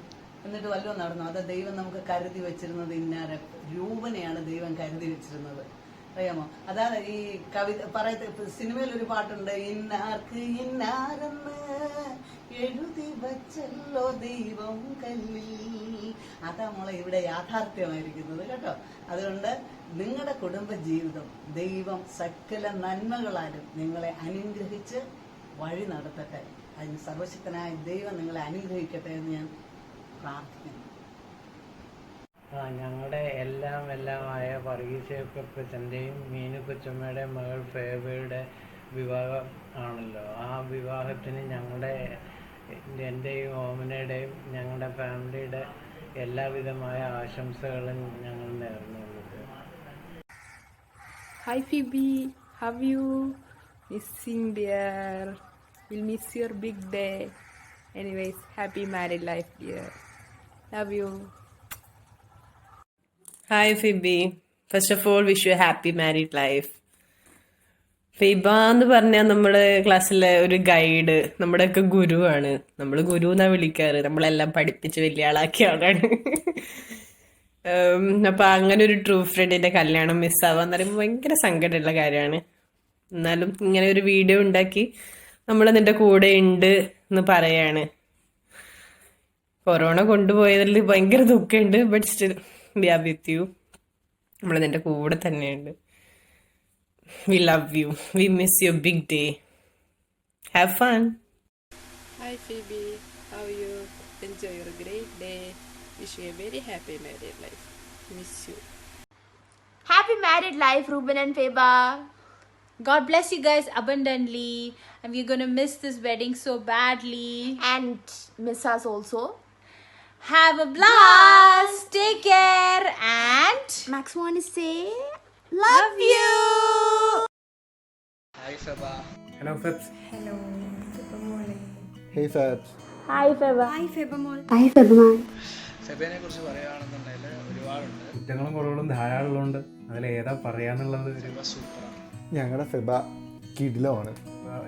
എന്നിട്ട് വല്ലതും നടന്നു. അത് ദൈവം നമുക്ക് കരുതി വെച്ചിരുന്നത് ഇന്നാരെ രൂപനെയാണ് ദൈവം കരുതി വെച്ചിരുന്നത്, അറിയാമോ? അതാണ് ഈ സിനിമയിലൊരു പാട്ടുണ്ട്, ഇന്നാർക്ക് ഇന്നാരെന്ന് എഴുതി വച്ചല്ലോ ദൈവം കല്ലിൽ. അതാ മോളെ ഇവിടെ യാഥാർത്ഥ്യമായിരിക്കുന്നത് കേട്ടോ. അതുകൊണ്ട് നിങ്ങളുടെ കുടുംബജീവിതം ദൈവം സകല നന്മകളാലും നിങ്ങളെ അനുഗ്രഹിച്ച് വഴി നടത്തട്ടെ. അതിന് സർവശക്തനായ ദൈവം നിങ്ങളെ അനുഗ്രഹിക്കട്ടെ എന്ന് ഞാൻ പ്രാർത്ഥിക്കുന്നു. ഞങ്ങളുടെ എല്ലാമായ വർഗീസ് കൊച്ചൻ്റെയും മീനു കൊച്ചമ്മയുടെയും മകൾ ഫേബയുടെ വിവാഹം ആണല്ലോ. ആ വിവാഹത്തിന് എൻ്റെയും ഓമനയുടെയും ഞങ്ങളുടെ ഫാമിലിയുടെ എല്ലാവിധമായ ആശംസകളും ഞങ്ങൾ നേർന്നുള്ളത്. Hi Phoebe, how are you? Missing dear. We'll miss your big day. Anyways, happy married life dear. Love you. Hi Phoebe. First of all, wish you a happy married life. Feba എന്ന് പറഞ്ഞാൽ നമ്മുടെ ക്ലാസ്സിലെ ഒരു guide, നമ്മുടെയൊക്കെ ഗുരുവാണ്. നമ്മൾ ഗുരു എന്നാണ് വിളിക്കാറ്. നമ്മളെല്ലാം പഠിപ്പിച്ച് വലിയ ആളാക്കിയ ആളാണ്. അപ്പം അങ്ങനെ ഒരു ട്രൂ ഫ്രണ്ടിൻ്റെ കല്യാണം മിസ്സാവാന്ന് പറയുമ്പോൾ ഭയങ്കര സങ്കടമുള്ള കാര്യമാണ്. എന്നാലും ഇങ്ങനെ ഒരു വീഡിയോ ഉണ്ടാക്കി നമ്മൾ നിൻ്റെ കൂടെ ഉണ്ട് എന്ന് പറയാണ്. കൊറോണ കൊണ്ടുപോയതിൽ ഭയങ്കര ദുഃഖമുണ്ട്. But still we are with you. നമ്മൾ നിൻ്റെ കൂടെ തന്നെയുണ്ട്. We love you. We miss your big day. Have fun. Hi Phoebe, how are you? Enjoy your great day. Wish you a very happy married life. Miss you. Happy married life, Ruben and Feba. God bless you guys abundantly, and we're gonna miss this wedding so badly. And miss us also. Have a blast. Take care, and Max want to say love you. Hi Feba. Hello Febs. Hello, Feba Mole. Hey Febs. Hi Feba. Hi Feba Mole. Hi Feba man. ഫെബിനെ കുറിച്ച് പറയുകയാണെന്നുണ്ടെങ്കിൽ ഒരുപാടുണ്ട്. കുറ്റങ്ങളും കുറവുകളും ധാരാളമുണ്ട്. അതിലേതാ പറയാന്നുള്ളത് സൂപ്പറാണ്. ഞങ്ങളുടെ ഫെബ കിടിലമാണ്.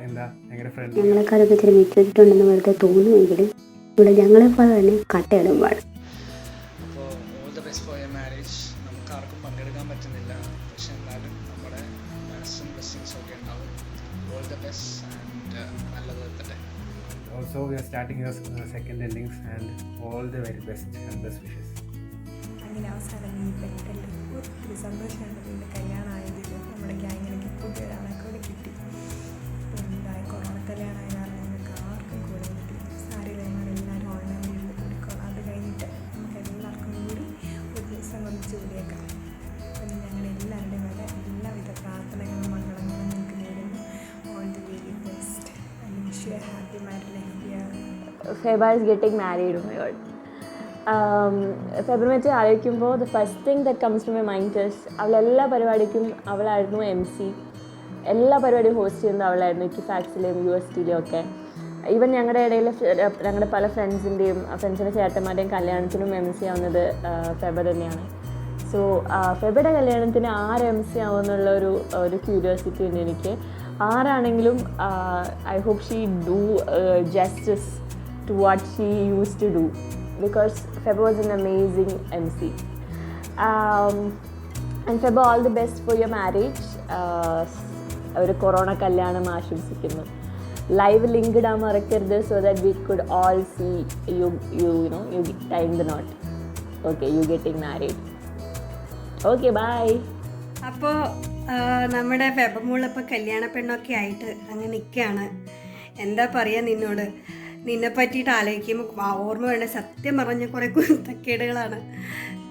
എന്താ ഞങ്ങളുടെ ഫ്രണ്ട് ഞങ്ങളെക്കാളൊക്കെ ഇച്ചിരി മിറ്റിട്ടുണ്ടെന്ന് വെറുതെ തോന്നുമെങ്കിലും ഇവിടെ ഞങ്ങളെപ്പോലെ തന്നെ കട്ടയിടും പാടും. അപ്പോൾ all the best for your marriage. നമുക്ക് ആർക്കും പങ്കെടുക്കാൻ പറ്റുന്നില്ല, പക്ഷെ എന്നാലും നമ്മുടെ മനസ്സും ബ്ലെസ്സിങ്സും ഒക്കെ ഉണ്ടാവും. ഓൾ ദ ബെസ്റ്റ് ആൻഡ് നല്ലത് എത്തട്ടെ. Also, we are starting your second innings and all the very best and best wishes. അങ്ങനെ അവസാനം ഈ പെട്ടെന്ന് ഒത്തിരി സന്തോഷമാണ് നിൻ്റെ കല്യാണമായതിൽ. നമ്മുടെ ഗ്യാങ്ങിലേക്ക് പുതിയൊരാളെ കൂടി കിട്ടി. എന്താ കൊറോണ കല്യാണമായ കാരണം നിങ്ങൾക്ക് ആർക്കും കൂടെ കിട്ടി. സാരിയിലെല്ലാവരും ഓൺലൈൻ വീട്ടിൽ കൂടിക്കോളാം. അത് കഴിഞ്ഞിട്ട് നമുക്ക് എല്ലാവർക്കും കൂടി ഒരു ദിവസം ഒന്നിച്ച് കൂടിയേക്കാം. അപ്പം ഞങ്ങളെല്ലാവരുടെയും വരെ എല്ലാവിധ പ്രാർത്ഥനകളും മംഗളങ്ങളും നിങ്ങൾക്ക് നേരുന്നു. All the very best and wish you a happy married life dear. Feba is getting married. Oh my god. ഫെബ്രുവരി വെച്ച് ആലോചിക്കുമ്പോൾ the first thing that comes to my mind is അവളെല്ലാ പരിപാടിക്കും അവളായിരുന്നു MC. എല്ലാ പരിപാടിയും ഹോസ്റ്റ് ചെയ്യുന്നത് അവളായിരുന്നു. ഇക്കിഫാക്സിലെയും USTയിലും ഒക്കെ. ഈവൻ ഞങ്ങളുടെ ഇടയിൽ ഞങ്ങളുടെ പല ഫ്രണ്ട്സിൻ്റെ ചേട്ടന്മാരുടെയും കല്യാണത്തിനും MC ആവുന്നത് ഫെബ തന്നെയാണ്. സോ ഫെബയുടെ കല്യാണത്തിന് ആര് MC ആവുമെന്നുള്ള ഒരു ക്യൂരിയോസിറ്റി ഉണ്ട് എനിക്ക്. ആരാണെങ്കിലും I hope she do justice to what she used to do, because Feba was an amazing MC. And Feba, all the best for your marriage. ഒരു കൊറോണ കല്യാണം ആശംസിക്കുന്നു. ലൈവ് ലിങ്ക് ഇടാൻ മറക്കരുത്, so that we could all see you tying the knot. Okay, you getting married. Okay, bye. അപ്പോൾ നമ്മുടെ ഫെബമോളിപ്പോൾ കല്യാണ പെണ്ണൊക്കെ ആയിട്ട് അങ്ങ് നിൽക്കുകയാണ്. എന്താ പറയുക നിന്നോട്, നിന്നെ പറ്റിയിട്ട് ആലോചിക്കുമ്പോൾ ഓർമ്മ വേണ്ട സത്യം പറഞ്ഞ കുറേ കുരുത്തക്കേടുകളാണ്.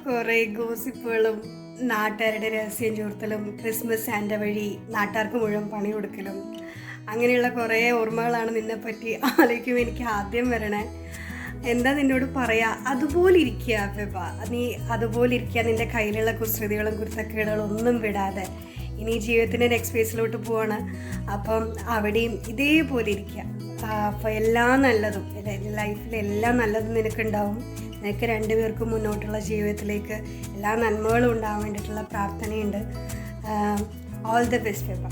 കുറേ ഗോസിപ്പുകളും നാട്ടുകാരുടെ രഹസ്യം ചോർത്തലും ക്രിസ്മസ് സാന്റ വഴി നാട്ടുകാർക്ക് മുഴുവൻ പണി കൊടുക്കലും അങ്ങനെയുള്ള കുറേ ഓർമ്മകളാണ് നിന്നെപ്പറ്റി ആലോചിക്കുമ്പോൾ എനിക്ക് ആദ്യം വരണേ. എന്താ നിന്നോട് പറയാ, അതുപോലെ ഇരിക്കുക ഫെബ. നീ അതുപോലെ ഇരിക്കുക. നിൻ്റെ കയ്യിലുള്ള കുസൃതികളും കുരുത്തക്കേടുകളും ഒന്നും വിടാതെ ഇനി ജീവിതത്തിൻ്റെ നെക്സ്റ്റ് ഫേസിലോട്ട് പോവാണ്. അപ്പം അവിടെയും ഇതേപോലെ ഇരിക്കുക. അപ്പോൾ എല്ലാ നല്ലതും ലൈഫിൽ എല്ലാം നല്ലതും നിനക്കുണ്ടാവും. നിനക്ക് രണ്ടുപേർക്കും മുന്നോട്ടുള്ള ജീവിതത്തിലേക്ക് എല്ലാ നന്മകളും ഉണ്ടാവാൻ വേണ്ടിയിട്ടുള്ള പ്രാർത്ഥനയുണ്ട്. All the best Feba.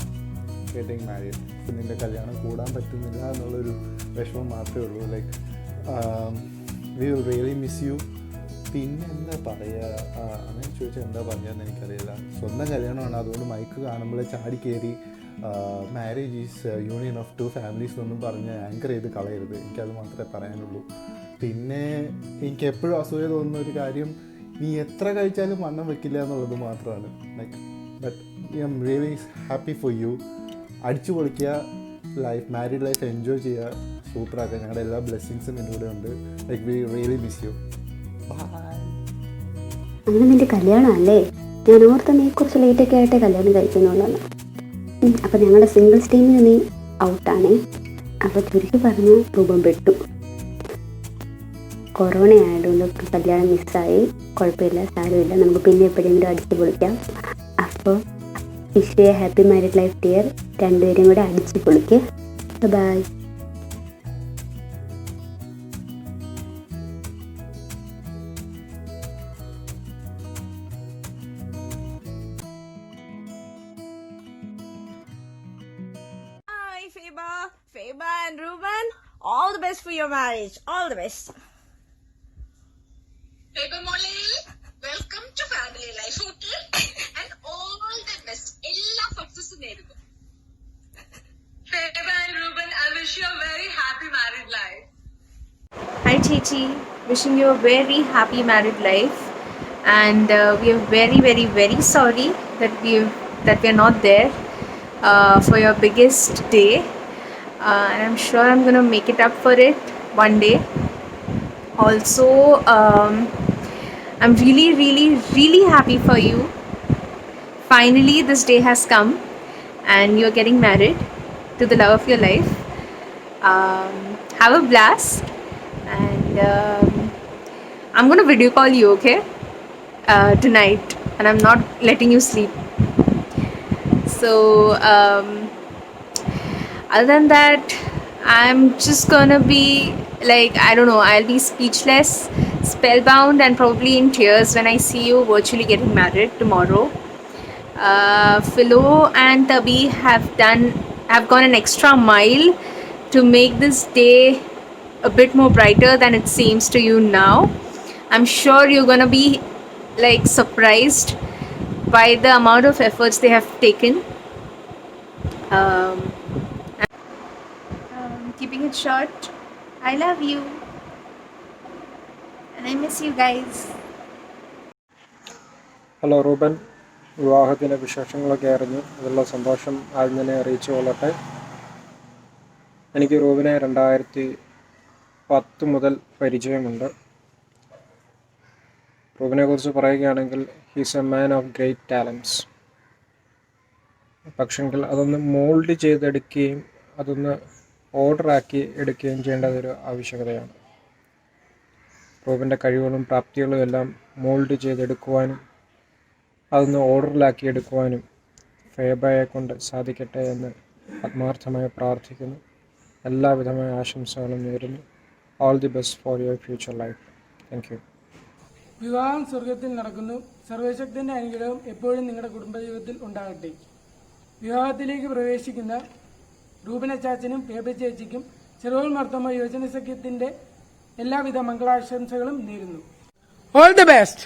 Getting married. നിൻ്റെ കല്യാണം കൂടാൻ പറ്റുന്നില്ല എന്നുള്ളൊരു വിഷമം മാത്രമേ ഉള്ളൂ. Like we will really miss you. പിന്നെ എന്താ പറയുക, അങ്ങനെ ചോദിച്ചാൽ എന്താ പറയുകയെന്ന് എനിക്കറിയില്ല. സ്വന്തം കല്യാണമാണ്, അതുകൊണ്ട് മൈക്ക് കാണുമ്പോൾ ചാടി കയറി marriage is union of two families എന്നൊന്നും പറഞ്ഞ് ആങ്കർ ചെയ്ത് കളയരുത്. എനിക്കത് മാത്രമേ പറയാനുള്ളൂ. പിന്നെ എനിക്ക് എപ്പോഴും അസൂയ തോന്നുന്ന ഒരു കാര്യം, നീ എത്ര കഴിച്ചാലും വണ്ണം വെക്കില്ല എന്നുള്ളത് മാത്രമാണ്. Like but I am really happy for U. അടിച്ചു പൊളിക്കുക, ലൈഫ് മാരീഡ് ലൈഫ് എൻജോയ് ചെയ്യുക, സൂപ്പറാക്കുക. ഞങ്ങളുടെ എല്ലാ ബ്ലെസ്സിങ്സും എൻ്റെ കൂടെ ഉണ്ട്. Like we really miss you. Bye. അങ്ങനെ നിന്റെ കല്യാണമല്ലേ? ഞാൻ ഓർത്ത് നീ കുറച്ച് ലേറ്റൊക്കെ ആയിട്ടേ കല്യാണം കഴിക്കുന്നുള്ളൂ. അപ്പം ഞങ്ങളുടെ സിംഗിൾസ് ടീമിൽ നീ ഔട്ടാണേ. അപ്പോൾ ചുരുക്കി പറഞ്ഞാൽ രൂപം പെട്ടു. കൊറോണ ആയതുകൊണ്ട് കല്യാണം മിസ്സായി. കുഴപ്പമില്ല, സാരമില്ല, നമുക്ക് പിന്നെ എപ്പോഴെങ്കിലും അടിച്ചു പൊളിക്കാം. അപ്പോൾ wish you a happy married life dear. രണ്ടുപേരും കൂടെ അടിച്ചു പൊളിക്കുക. By. Hi, Feba and Ruben. All the best for your marriage. All the best. Feba Molly, welcome to Family Life Hotel and all the best. Ella success നേരുന്നു. Feba and Ruben, I wish you a very happy married life. Hi Chichi, wishing you a very happy married life, and we are very very very sorry that we are not there for your biggest day, and I'm sure I'm gonna make it up for it one day. Also, I'm really really really happy for you. Finally this day has come and you're getting married to the love of your life. Have a blast, and I'm gonna video call you, okay, tonight, and I'm not letting you sleep. So other than that, I'm just gonna be like, I don't know, I'll be speechless, spellbound, and probably in tears when I see you virtually getting married tomorrow. Philo and Tabi have gone an extra mile to make this day a bit more brighter than it seems to you now. I'm sure you're gonna be like surprised by the amount of efforts they have taken. Keeping it short, I love you and I miss you guys. Hello Ruben, വിവാഹത്തിൻ്റെ വിശേഷങ്ങളൊക്കെ അറിഞ്ഞു. അതിലുള്ള സന്തോഷം ആദ്യം തന്നെ അറിയിച്ചു കൊള്ളട്ടെ. എനിക്ക് റൂബിനെ 2010 മുതൽ പരിചയമുണ്ട്. റൂബിനെ കുറിച്ച് പറയുകയാണെങ്കിൽ he's a man of great talents. പക്ഷെങ്കിൽ അതൊന്ന് മോൾഡ് ചെയ്തെടുക്കുകയും അതൊന്ന് ഓർഡറാക്കി എടുക്കുകയും ചെയ്യേണ്ടതൊരു ആവശ്യകതയാണ്. റൂബിൻ്റെ കഴിവുകളും പ്രാപ്തികളും എല്ലാം മോൾഡ് ചെയ്തെടുക്കുവാനും അതൊന്ന് ഓർഡറിലാക്കി എടുക്കുവാനും ഫേബയെ കൊണ്ട് സാധിക്കട്ടെ എന്ന് ആത്മാർത്ഥമായി പ്രാർത്ഥിക്കുന്നു. എല്ലാവിധമായ ആശംസകളും നേരുന്നു. All the best for your future life. Thank you. വിവാഹം സ്വർഗത്തിൽ നടക്കുന്നു. സർവശക്തന്റെ അനുഗ്രഹം എപ്പോഴും നിങ്ങളുടെ കുടുംബജീവിതത്തിൽ ഉണ്ടാകട്ടെ. വിവാഹത്തിലേക്ക് പ്രവേശിക്കുന്ന റൂബൻ അച്ചാച്ചനും ഫേബ ചേച്ചിക്കും ചെറുവോൾ മർത്തോമ യുവജന സഖ്യത്തിന്റെ എല്ലാവിധ മംഗളാശംസകളും നേരുന്നു. All the best.